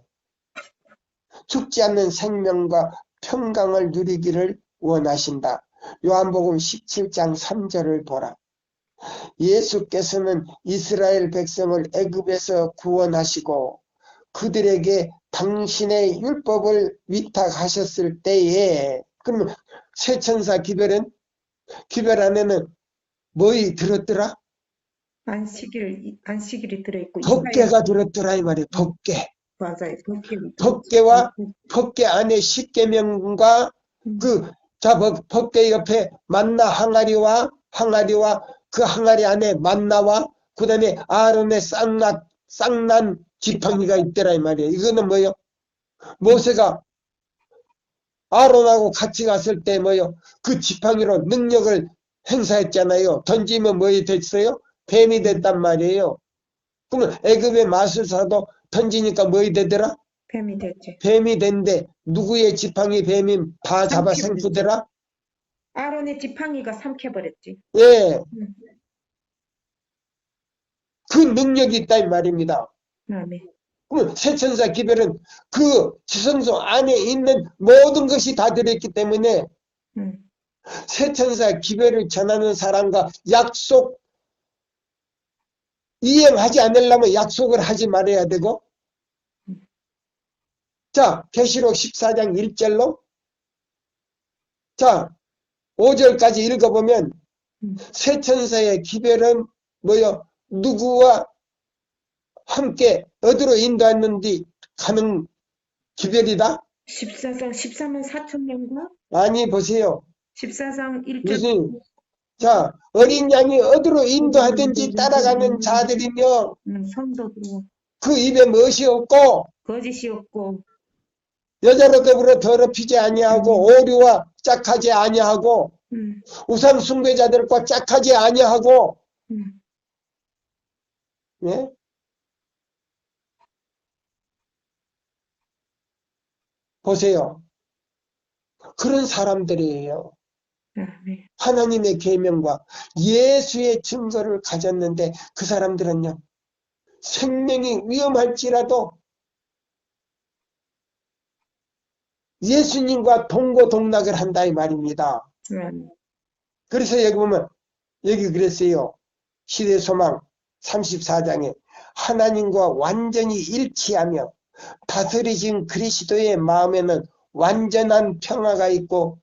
죽지 않는 생명과 평강을 누리기를 원하신다. 요한복음 17장 3절을 보라. 예수께서는 이스라엘 백성을 애굽에서 구원하시고 그들에게 당신의 율법을 위탁하셨을 때에, 그러면 세천사 기별은, 기별 안에는 뭐이 들었더라? 안식일이 들어있고. 법궤가 들었더라 이 말이에요. 법궤. 맞아요. 법궤와 법궤 안에 십계명과 법궤 옆에 만나 항아리와 그 항아리 안에 만나와 그 다음에 아론의 쌍난 지팡이가 있더라 이 말이에요. 이거는 뭐요? 모세가 아론하고 같이 갔을 때 뭐요? 그 지팡이로 능력을 행사했잖아요. 던지면 뭐이 됐어요? 뱀이 됐단 말이에요. 그러면 애굽의 마술사도 던지니까 뭐이 되더라? 뱀이 됐지. 뱀이 된데 누구의 지팡이 뱀이 다 잡아 생푸더라? 아론의 지팡이가 삼켜버렸지. 예, 음. 그 능력이 있다 이 말입니다. 네. 그럼 세천사 기별은 그 지성소 안에 있는 모든 것이 다 들어있기 때문에 세천사 기별을 전하는 사람과 약속 이행하지 않으려면 약속을 하지 말아야 되고, 자, 계시록 14장 1절로, 자, 5절까지 읽어보면 세천사의 기별은 뭐요? 누구와 함께 어디로 인도했는지 가는 기별이다? 14장 14만 4천 명과 아니, 보세요. 14장 1절. 무슨, 자, 어린 양이 어디로 인도하든지 따라가는 자들이며 성도도 그 입에 무엇이 없고 거짓이 없고 여자로 더불어 더럽히지 아니하고 오류와 짝하지 아니하고 우상 숭배자들과 짝하지 아니하고 예? 보세요. 그런 사람들이에요. 네. 하나님의 계명과 예수의 증거를 가졌는데 그 사람들은요. 생명이 위험할지라도 예수님과 동고동락을 한다 이 말입니다. 그래서 여기 보면 여기 그랬어요. 시대 소망 34장에 하나님과 완전히 일치하며 다스리신 그리스도의 마음에는 완전한 평화가 있고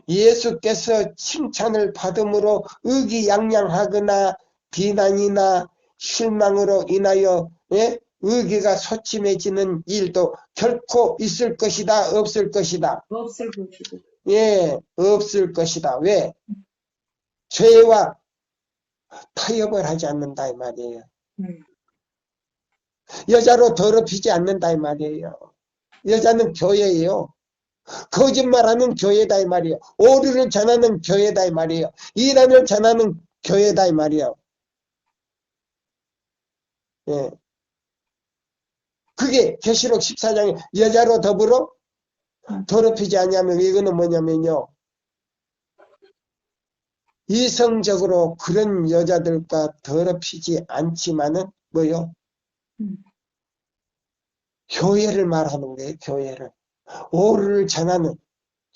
예수께서 칭찬을 받음으로 의기양양하거나 비난이나 실망으로 인하여 의기가 소침해지는 일도 결코 있을 것이다, 없을 것이다. 없을 것이고. 없을 것이다. 왜? 죄와 타협을 하지 않는다 이 말이에요. 여자로 더럽히지 않는다 이 말이에요. 여자는 교회예요. 거짓말하는 교회다 이 말이에요. 오류를 전하는 교회다 이 말이에요. 이단을 전하는 교회다 이 말이에요. 그게 계시록 14장에 여자로 더불어 더럽히지 아니하면 이거는 뭐냐면요. 이성적으로 그런 여자들과 더럽히지 않지만은 뭐요? 교회를 말하는 거예요. 교회를. 오류를 전하는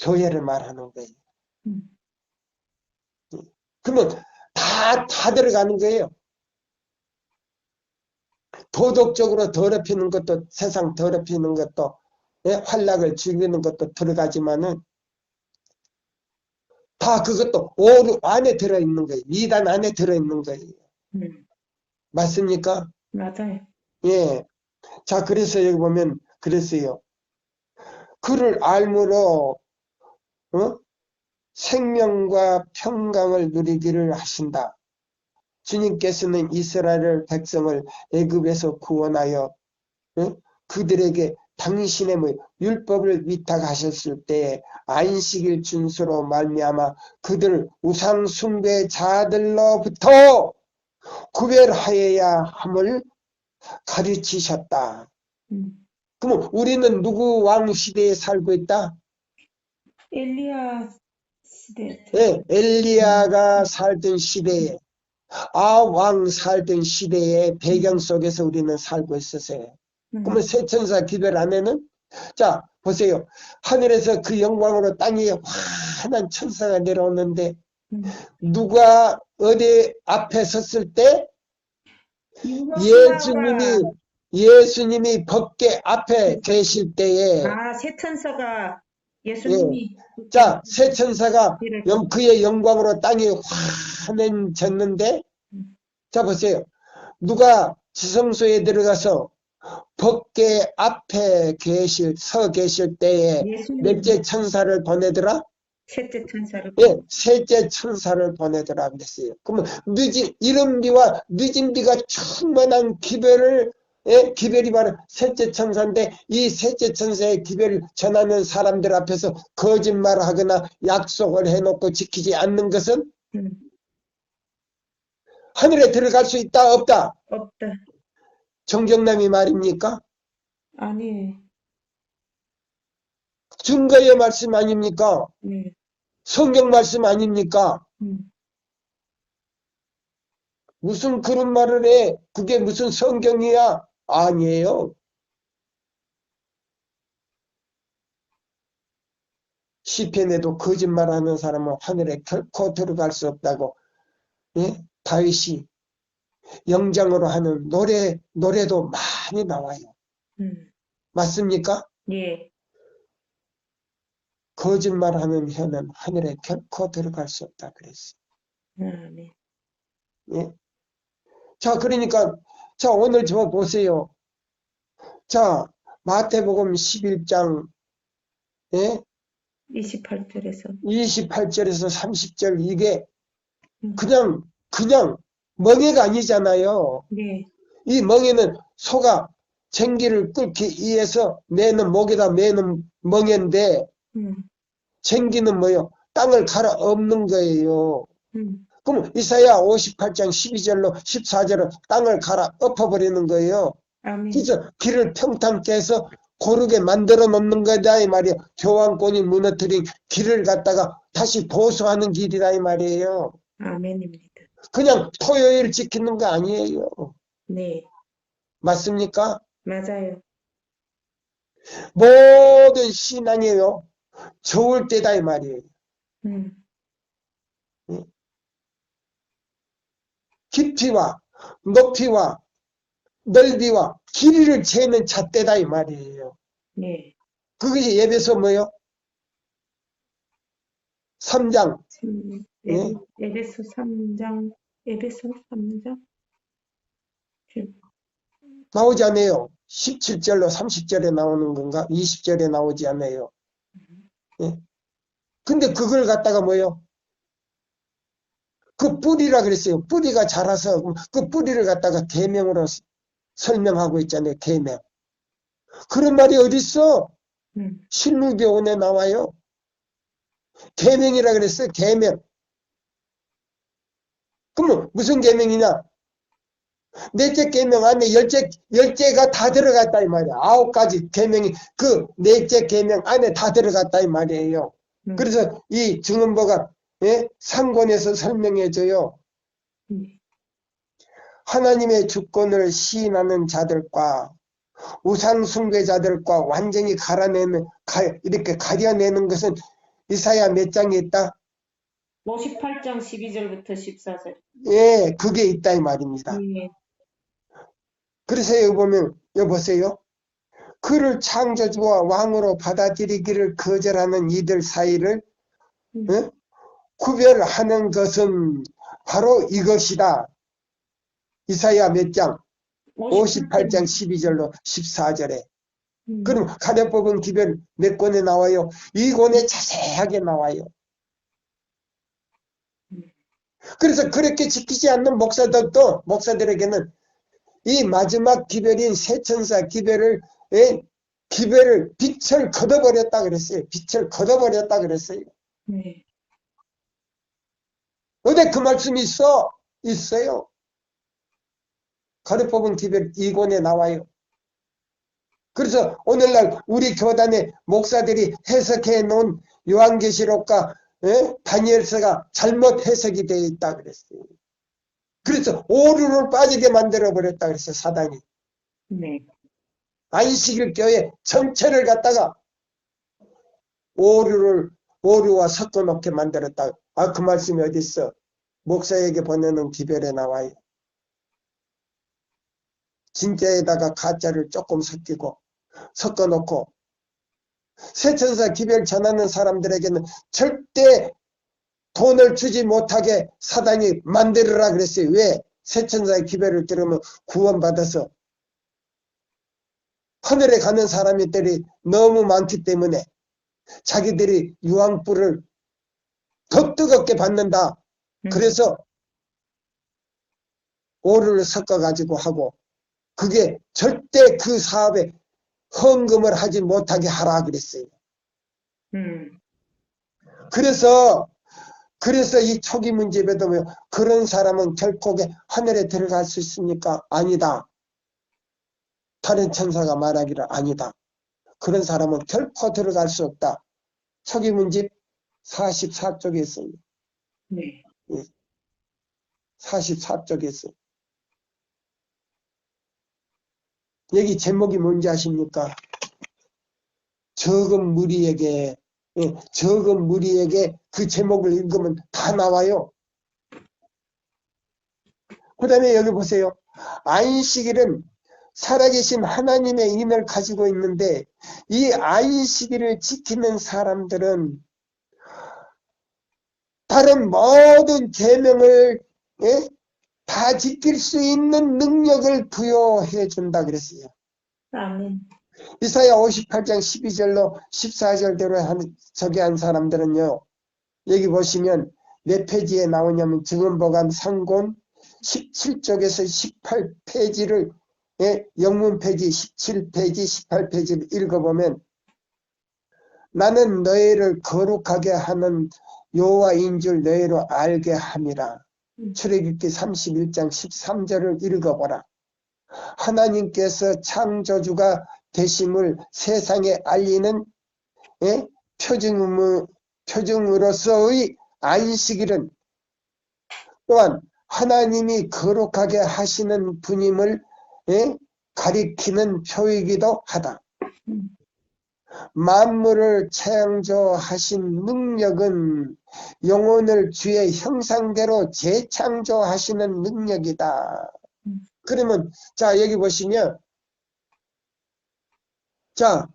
교회를 말하는 거예요. 그러면 다 들어가는 거예요. 도덕적으로 더럽히는 것도 세상 더럽히는 것도 활락을 즐기는 것도 들어가지만은 다 그것도 오류 안에 들어있는 거예요. 이단 안에 들어있는 거예요. 맞습니까? 맞아요. 자, 그래서 여기 보면 그랬어요. 그를 알므로 생명과 평강을 누리기를 하신다. 주님께서는 이스라엘 백성을 애굽에서 구원하여 그들에게 당신의 율법을 위탁하셨을 때 안식일 준수로 말미암아 그들 우상 숭배자들로부터 구별하여야 함을 가르치셨다. 그럼 우리는 누구 왕 시대에 살고 있다? 엘리야 시대. 엘리야가 살던 시대에 아왕 살던 시대의 배경 속에서 우리는 살고 있었어요. 그러면 새 천사 기별 안에는 자 보세요. 하늘에서 그 영광으로 땅에 환한 천사가 내려오는데 누가 어디 앞에 섰을 때 예수님이 법궤 앞에 계실 때에 새 천사가 예수님이 자, 새 천사가 그의 영광으로 땅에 환해졌는데 자 보세요. 누가 지성소에 들어가서 법궤 앞에 서 계실 때에 몇째 천사를 보내더라? 셋째 천사를 셋째 천사를 보내더라 그랬어요. 그러면 이른 비와 늦은 비가 충만한 기별이 바로 셋째 천사인데 이 셋째 천사의 기별을 전하는 사람들 앞에서 거짓말을 하거나 약속을 해놓고 지키지 않는 것은 하늘에 들어갈 수 있다 없다? 없다. 정경남이 말입니까? 아니. 증거의 말씀 아닙니까? 성경 말씀 아닙니까? 무슨 그런 말을 해? 그게 무슨 성경이야? 아니에요. 시편에도 거짓말하는 사람은 하늘에 결코 들어갈 수 없다고 다윗이 영장으로 하는 노래도 많이 나와요. 맞습니까? 예. 거짓말하는 혀는 하늘에 결코 들어갈 수 없다 그랬어요. 네. 자, 그러니까 자 오늘 저 보세요. 자, 마태복음 11장 28절에서 30절 이게 그냥 멍해가 아니잖아요. 네. 이 멍해는 소가 쟁기를 끓기 위해서 매는 목에다 매는 멍해인데 쟁기는 뭐요? 땅을 갈아 엎는 거예요. 그럼 이사야 58장 12절로 14절로 땅을 갈아 엎어버리는 거예요. 아멘. 그래서 길을 평탄케 해서 고르게 만들어 놓는 거다 이 말이에요. 교황권이 무너뜨린 길을 갖다가 다시 보수하는 길이다 이 말이에요. 아멘입니다. 그냥 토요일 지키는 거 아니에요. 네. 맞습니까? 맞아요. 모든 신앙이에요. 좋을 때다 이 말이에요. 깊이와 높이와 넓이와 길이를 재는 잣대다 이 말이에요. 네. 그것이 예배소 뭐요? 3장. 에베소 3장 에베소 3장 나오지 않아요. 17절로 30절에 나오는 건가? 20절에 나오지 않아요. 예. 근데 그걸 갖다가 뭐요? 그 뿌리라 그랬어요. 뿌리가 자라서 그 뿌리를 갖다가 계명으로 설명하고 있잖아요. 계명. 그런 말이 어디 있어? 실무교훈에 나와요. 계명이라 그랬어요. 계명. 그러면 무슨 계명이냐? 넷째 계명 안에 열째가 다 들어갔다 이 말이야. 9가지 계명이 그 넷째 계명 안에 다 들어갔다 이 말이에요. 그래서 이 증언보가 상권에서 설명해줘요. 하나님의 주권을 시인하는 자들과 우상 숭배자들과 완전히 이렇게 가려내는 것은 이사야 몇 장에 있다? 58장 12절부터 14절. 예, 그게 있다 이 말입니다. 그래서 여기 보면 여기 보세요. 그를 창조주와 왕으로 받아들이기를 거절하는 이들 사이를 구별하는 것은 바로 이것이다. 이사야 몇 장? 58장 12절로 14절에. 그럼 가려법은 기별 몇 권에 나와요? 이 권에 자세하게 나와요. 그래서 그렇게 지키지 않는 목사들에게는 이 마지막 기별인 세천사 기별을 빛을 걷어버렸다 그랬어요. 빛을 걷어버렸다 그랬어요. 어디 그 말씀이 있어? 있어요. 가르법은 기별 2권에 나와요. 그래서 오늘날 우리 교단의 목사들이 해석해 놓은 요한계시록과 다니엘서가 잘못 해석이 되어 있다 그랬어요. 그래서 오류를 빠지게 만들어 버렸다 그랬어요. 사단이. 안식일 교회 전체를 갖다가 오류와 섞어 놓게 만들었다. 그 말씀이 어디 있어? 목사에게 보내는 기별에 나와요. 진짜에다가 가짜를 조금 섞어 놓고 세천사 기별 전하는 사람들에게는 절대 돈을 주지 못하게 사단이 만들으라 그랬어요. 왜? 세천사의 기별을 들으면 구원받아서 하늘에 가는 사람들이 너무 많기 때문에 자기들이 유황불을 더 뜨겁게 받는다. 그래서 오류를 섞어가지고 하고 그게 절대 그 사업에 헌금을 하지 못하게 하라 그랬어요. 그래서 이 초기 문집에도 그런 사람은 결코 하늘에 들어갈 수 있습니까? 아니다. 다른 천사가 말하기를 아니다. 그런 사람은 결코 들어갈 수 없다. 초기 문집 44쪽에 있어요. 44쪽에 있어요. 여기 제목이 뭔지 아십니까? 적은 무리에게 그 제목을 읽으면 다 나와요. 그 다음에 여기 보세요. 안식일은 살아계신 하나님의 인을 가지고 있는데 이 안식일을 지키는 사람들은 다른 모든 계명을 다 지킬 수 있는 능력을 부여해 준다 그랬어요. 아멘. 이사야 58장 12절로 14절대로 저기 한 사람들은요. 여기 보시면 몇 페이지에 나오냐면 증언보감 상권 17쪽에서 18페이지를 영문 페이지 17페이지 18페이지를 읽어보면 나는 너희를 거룩하게 하는 여호와인 줄 너희로 알게 함이라. 출애굽기 31장 13절을 읽어보라. 하나님께서 창조주가 되심을 세상에 알리는 표징으로서의 안식일은 또한 하나님이 거룩하게 하시는 분임을 가리키는 표이기도 하다. 만물을 창조하신 능력은 영혼을 주의 형상대로 재창조하시는 능력이다. 그러면 자 여기 보시면 자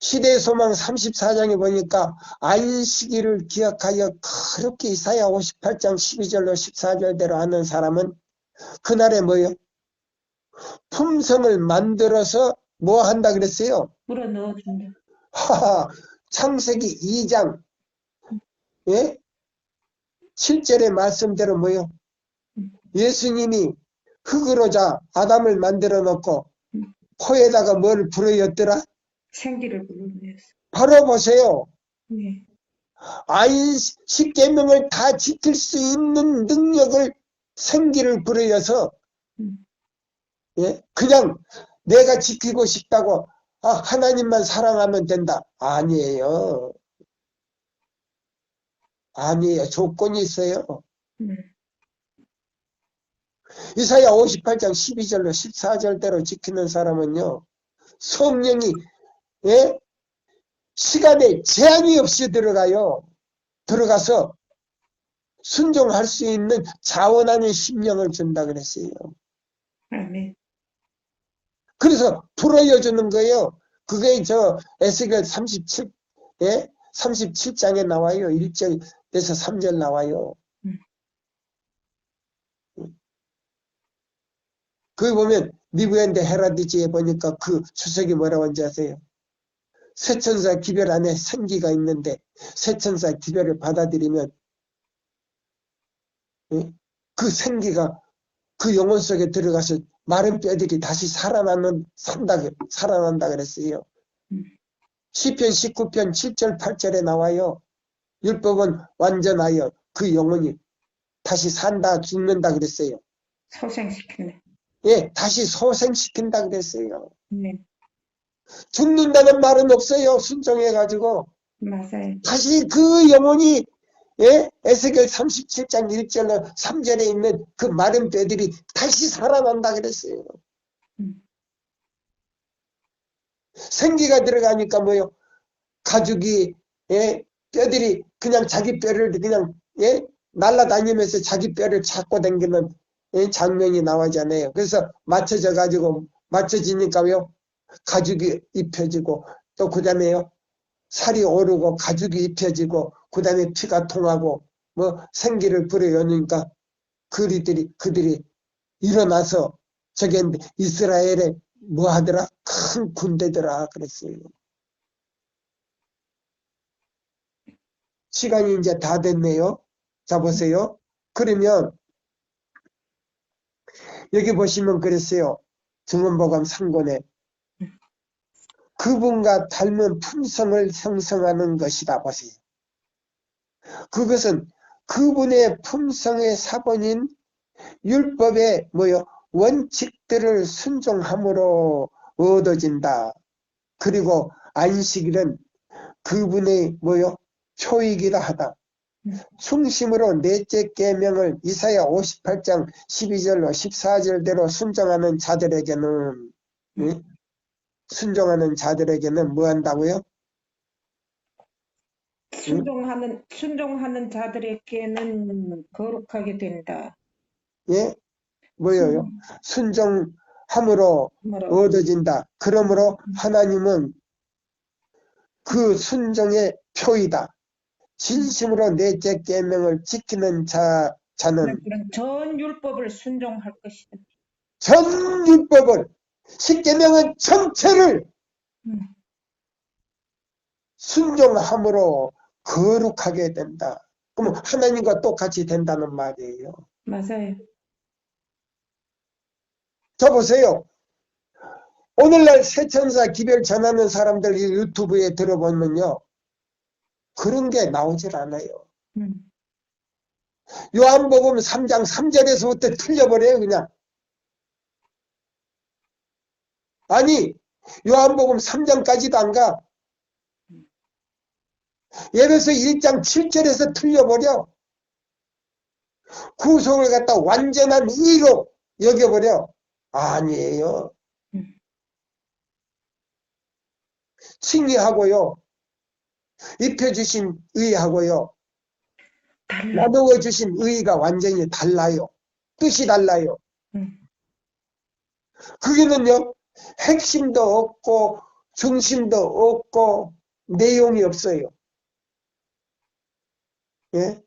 시대의 소망 34장에 보니까 안식일을 기억하여 그렇게 이사야 58장 12절로 14절대로 하는 사람은 그날에 뭐요? 품성을 만들어서 뭐 한다 그랬어요? 물어 넣어준다. 하하, 창세기 2장 예? 7절의 말씀대로 뭐요? 예수님이 흙으로 아담을 만들어 놓고 코에다가 뭘 불어였더라? 생기를 불러내었어. 바로 보세요. 네. 십계명을 다 지킬 수 있는 능력을 생기를 불어여서 예? 그냥 내가 지키고 싶다고 하나님만 사랑하면 된다. 아니에요. 아니에요. 조건이 있어요. 이사야 58장 12절로 14절대로 지키는 사람은요. 성령이 예? 시간에 제한이 없이 들어가서 순종할 수 있는 자원하는 심령을 준다 그랬어요. 아멘. 그래서 불어여주는 거예요. 그게 에스겔 37, 예? 37장에 나와요. 1절에서 3절 나와요. 거기 보면 미브엔데 헤라디지에 보니까 그 주석이 뭐라고 하는지 아세요? 새천사 기별 안에 생기가 있는데 새천사 기별을 받아들이면 예? 그 생기가 그 영혼 속에 들어가서 마른 뼈들이 다시 살아난다 그랬어요. 시편 19편 7절 8절에 나와요. 율법은 완전하여 그 영혼이 다시 산다 죽는다 그랬어요. 소생시키네. 예, 다시 소생시킨다 그랬어요. 네. 죽는다는 말은 없어요. 순종해가지고 맞아요. 다시 그 영혼이 예? 에스겔 37장 1절로 3절에 있는 그 마른 뼈들이 다시 살아난다 그랬어요. 생기가 들어가니까 뭐요? 가죽이 예? 뼈들이 그냥 자기 뼈를 그냥 예? 날아다니면서 자기 뼈를 찾고 다니는 예? 장면이 나오잖아요. 그래서 맞춰지니까요. 가죽이 입혀지고 또 그 다음에요. 살이 오르고 가죽이 입혀지고 그 다음에 피가 통하고 뭐 생기를 불어여니까 그들이 일어나서 저게 이스라엘에 뭐 하더라? 큰 군대더라 그랬어요. 시간이 이제 다 됐네요. 자 보세요. 그러면 여기 보시면 그랬어요. 증언보감 3권에 그분과 닮은 품성을 형성하는 것이다 보세요. 그것은 그분의 품성의 사본인 율법의 원칙들을 순종함으로 얻어진다. 그리고 안식일은 그분의 표이기도 하다. 중심으로 넷째 계명을 이사야 58장 12절로 14절대로 순종하는 자들에게는 뭐 한다고요? 순종하는 자들에게는 거룩하게 된다. 예? 뭐예요? 순종함으로 얻어진다. 그러므로 하나님은 그 순종의 표이다. 진심으로 넷째 계명을 지키는 자는 전 율법을 순종할 것이다. 전 율법을 십계명은 전체를 순종함으로 거룩하게 된다. 그럼 하나님과 똑같이 된다는 말이에요. 맞아요. 저 보세요. 오늘날 새천사 기별 전하는 사람들 유튜브에 들어보면요. 그런 게 나오질 않아요. 요한복음 3장 3절에서부터 틀려버려요. 그냥. 아니 요한복음 3장까지도 안 가. 예배서 1장 7절에서 틀려버려. 구속을 갖다 완전한 의로 여겨버려. 아니에요. 칭의하고요. 입혀주신 의하고요. 나누어주신 의가 완전히 달라요. 뜻이 달라요. 그게는요. 핵심도 없고 중심도 없고 내용이 없어요. 예?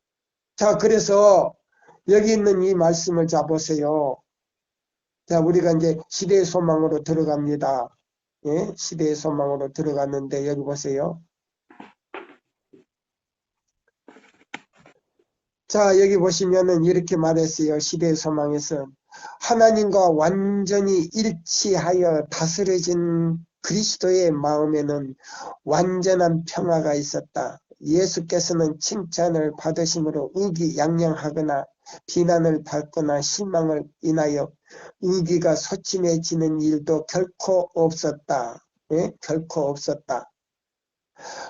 자, 그래서 여기 있는 이 말씀을 자 보세요. 자, 우리가 이제 시대의 소망으로 들어갑니다. 예? 시대의 소망으로 들어갔는데 여기 보세요. 자, 여기 보시면은 이렇게 말했어요. 시대의 소망에서 하나님과 완전히 일치하여 다스려진 그리스도의 마음에는 완전한 평화가 있었다. 예수께서는 칭찬을 받으심으로 의기양양하거나 비난을 받거나 실망을 인하여 의기가 소침해지는 일도 결코 없었다. 예? 결코 없었다.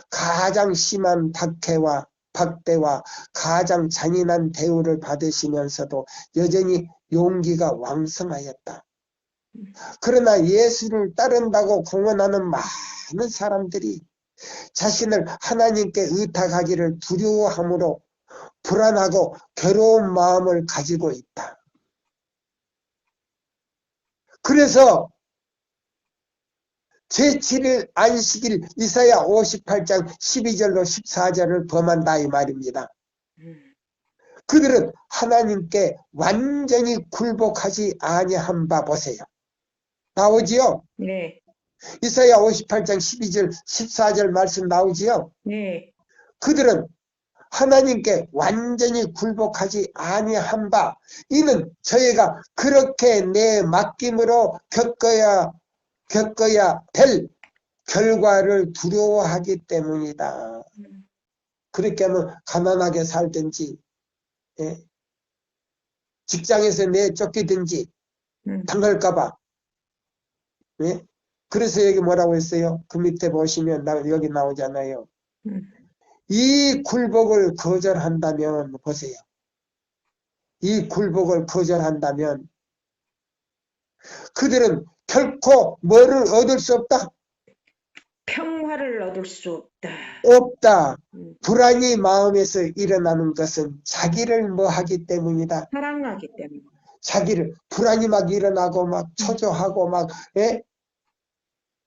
가장 심한 박대와 가장 잔인한 대우를 받으시면서도 여전히 용기가 왕성하였다. 그러나 예수를 따른다고 공언하는 많은 사람들이 자신을 하나님께 의탁하기를 두려워함으로 불안하고 괴로운 마음을 가지고 있다. 그래서 제7일 안식일 이사야 58장 12절로 14절을 범한다 이 말입니다. 그들은 하나님께 완전히 굴복하지 아니한 바 보세요. 나오지요? 네, 이사야 58장 12절 14절 말씀 나오지요? 네, 그들은 하나님께 완전히 굴복하지 아니한 바 이는 저희가 그렇게 내 맡김으로 겪어야 될 결과를 두려워하기 때문이다. 그렇게 하면 가난하게 살든지 예? 직장에서 내쫓기든지 당할까봐 예? 그래서 여기 뭐라고 했어요? 그 밑에 보시면 여기 나오잖아요. 이 굴복을 거절한다면 보세요. 이 굴복을 거절한다면 그들은 결코 뭐를 얻을 수 없다? 평화를 얻을 수 없다. 없다. 불안이 마음에서 일어나는 것은 자기를 뭐 하기 때문이다. 사랑하기 때문에. 자기를 불안이 막 일어나고 막 초조하고 막 예?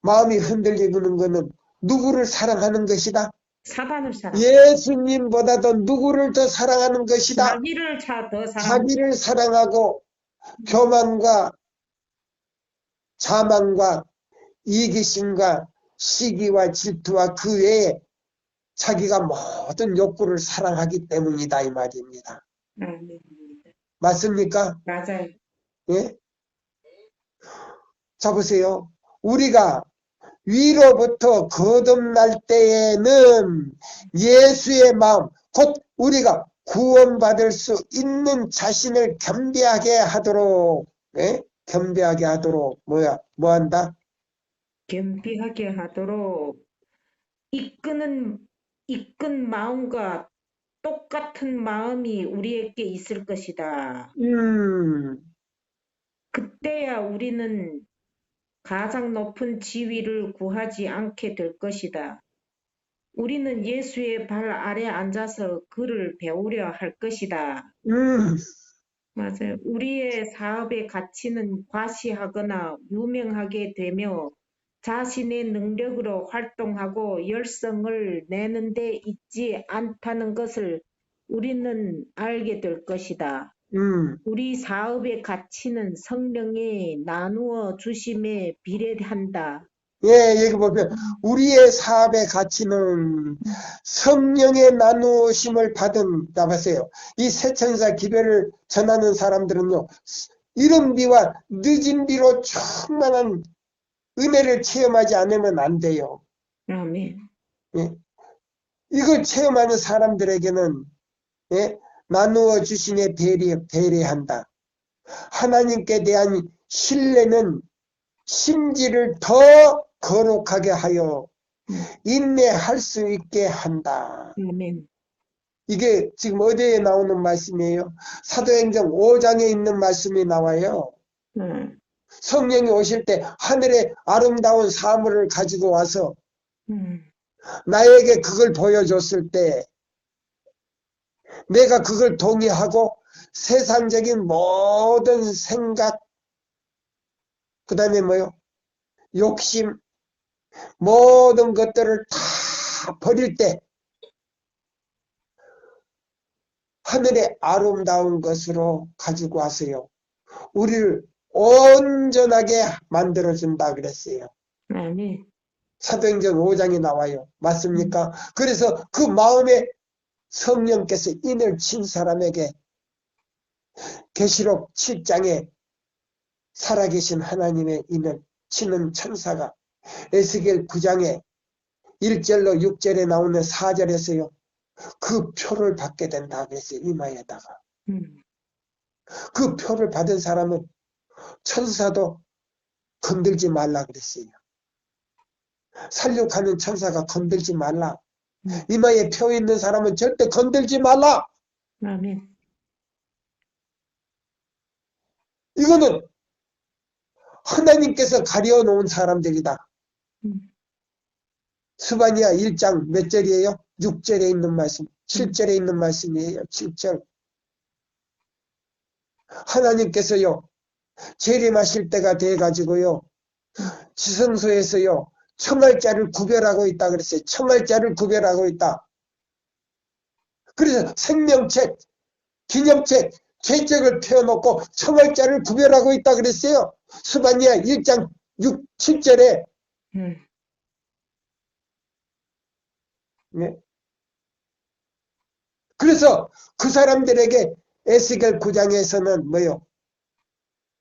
마음이 흔들리는 것은 누구를 사랑하는 것이다? 사단을 사랑. 예수님보다도 누구를 더 사랑하는 것이다? 자기를 더 사랑. 자기를 사랑하고 교만과 자만과 이기심과 시기와 질투와 그 외에 자기가 모든 욕구를 사랑하기 때문이다 이 말입니다. 맞습니까? 맞아요. 예? 자 보세요. 우리가 위로부터 거듭날 때에는 예수의 마음, 곧 우리가 구원받을 수 있는 자신을 겸비하게 하도록 예? 겸비하게 하도록 뭐 한다? 겸비하게 하도록 이끈 마음과 똑같은 마음이 우리에게 있을 것이다. 그때야 우리는 가장 높은 지위를 구하지 않게 될 것이다. 우리는 예수의 발 아래 앉아서 그를 배우려 할 것이다. 맞아요. 우리의 사업의 가치는 과시하거나 유명하게 되며 자신의 능력으로 활동하고 열성을 내는 데 있지 않다는 것을 우리는 알게 될 것이다. 우리 사업의 가치는 성령의 나누어 주심에 비례한다. 예, 여기 보면 우리의 사업의 가치는 성령의 나누심을 받은, 나보세요. 이 새천사 기별을 전하는 사람들은요, 이른 비와 늦은 비로 충만한 은혜를 체험하지 않으면 안 돼요. 아멘. 예. 이걸 체험하는 사람들에게는 예? 나누어 주심에 배려한다. 하나님께 대한 신뢰는 심지를 더 거룩하게 하여 인내할 수 있게 한다. 아멘. 이게 지금 어디에 나오는 말씀이에요? 사도행전 5장에 있는 말씀이 나와요. 성령이 오실 때 하늘의 아름다운 사물을 가지고 와서 나에게 그걸 보여줬을 때 내가 그걸 동의하고 세상적인 모든 생각 그 다음에 뭐요? 욕심 모든 것들을 다 버릴 때 하늘의 아름다운 것으로 가지고 와서요. 우리를 온전하게 만들어준다 그랬어요. 아멘. 사도행전 5장에 나와요. 맞습니까? 그래서 그 마음에 성령께서 인을 친 사람에게 계시록 7장에 살아계신 하나님의 인을 치는 천사가 에스겔 9장에 1절로 6절에 나오는 4절에서요. 그 표를 받게 된다 그랬어요. 이마에다가. 그 표를 받은 사람은 천사도 건들지 말라 그랬어요. 살육하는 천사가 건들지 말라. 이마에 표 있는 사람은 절대 건들지 말라. 아멘. 이거는 하나님께서 가려놓은 사람들이다. 스바냐 1장 몇 절이에요? 6절에 있는 말씀, 7절에 있는 말씀이에요. 7절. 하나님께서요. 재림하실 때가 돼가지고요. 지성소에서요. 청알자를 구별하고 있다 그랬어요. 청알자를 구별하고 있다. 그래서 생명책, 기념책, 죄책을 펴놓고 청알자를 구별하고 있다 그랬어요. 스바냐 1장 6, 7절에. 네. 그래서 그 사람들에게 에스겔 9장에서는 뭐요?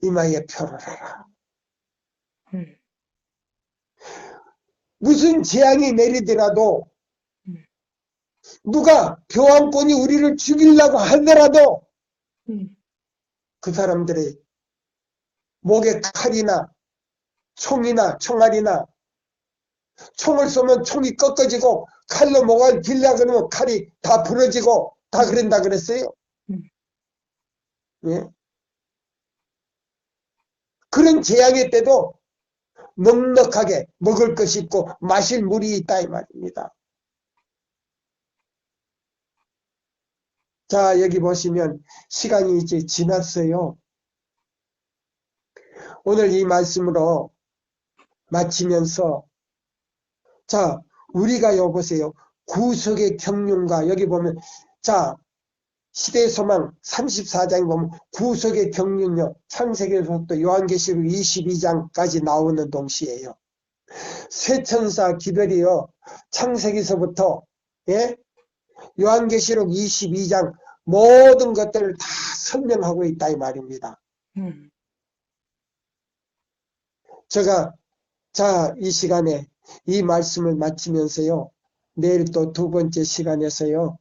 이마에 표를 하라. 무슨 재앙이 내리더라도 누가 교황권이 우리를 죽이려고 하더라도 그 사람들의 목에 칼이나 총이나 총알이나 총을 쏘면 총이 꺾어지고 칼로 목을 길려 그러면 칼이 다 부러지고 다 그런다 그랬어요. 예? 그런 재앙의 때도 넉넉하게 먹을 것이 있고 마실 물이 있다 이 말입니다. 자, 여기 보시면 시간이 이제 지났어요. 오늘 이 말씀으로 마치면서 자, 우리가 여보세요. 구속의 경륜과 여기 보면 자, 시대소망 34장에 보면 구속의 경륜요. 창세기에서부터 요한계시록 22장까지 나오는 동시에요. 쇠천사 기별이요. 창세기서부터 예? 요한계시록 22장 모든 것들을 다 설명하고 있다 이 말입니다. 제가 자, 이 시간에 이 말씀을 마치면서요. 내일 또 두 번째 시간에서요.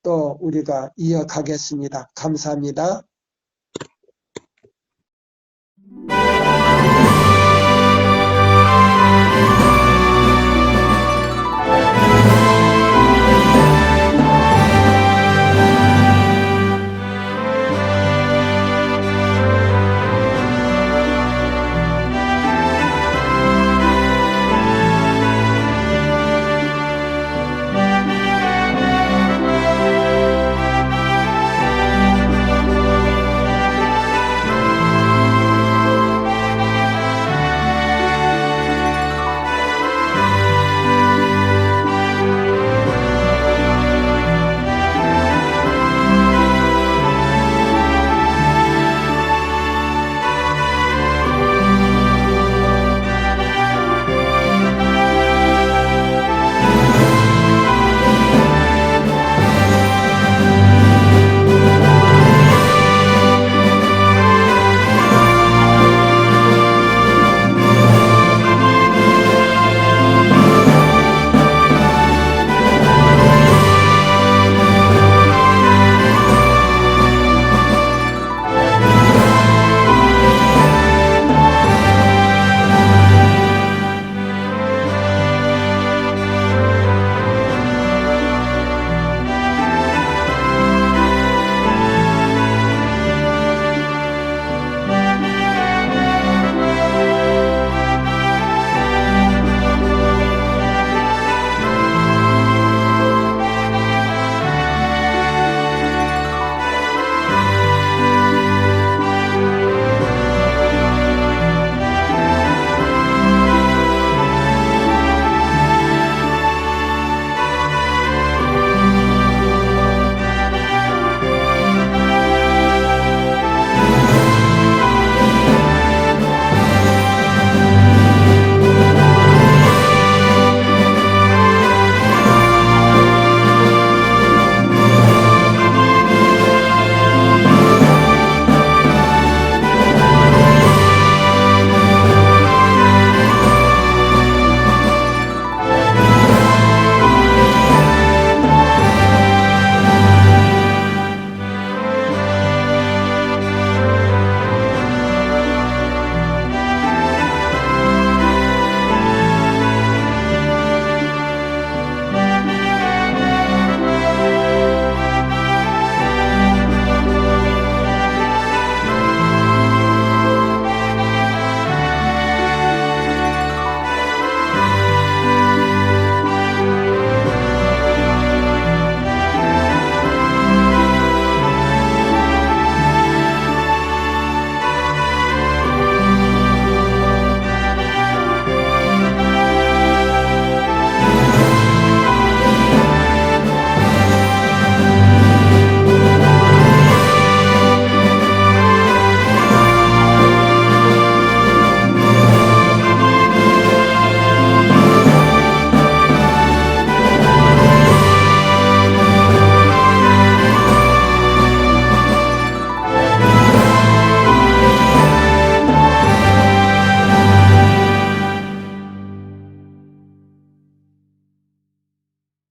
또 우리가 이어가겠습니다. 감사합니다.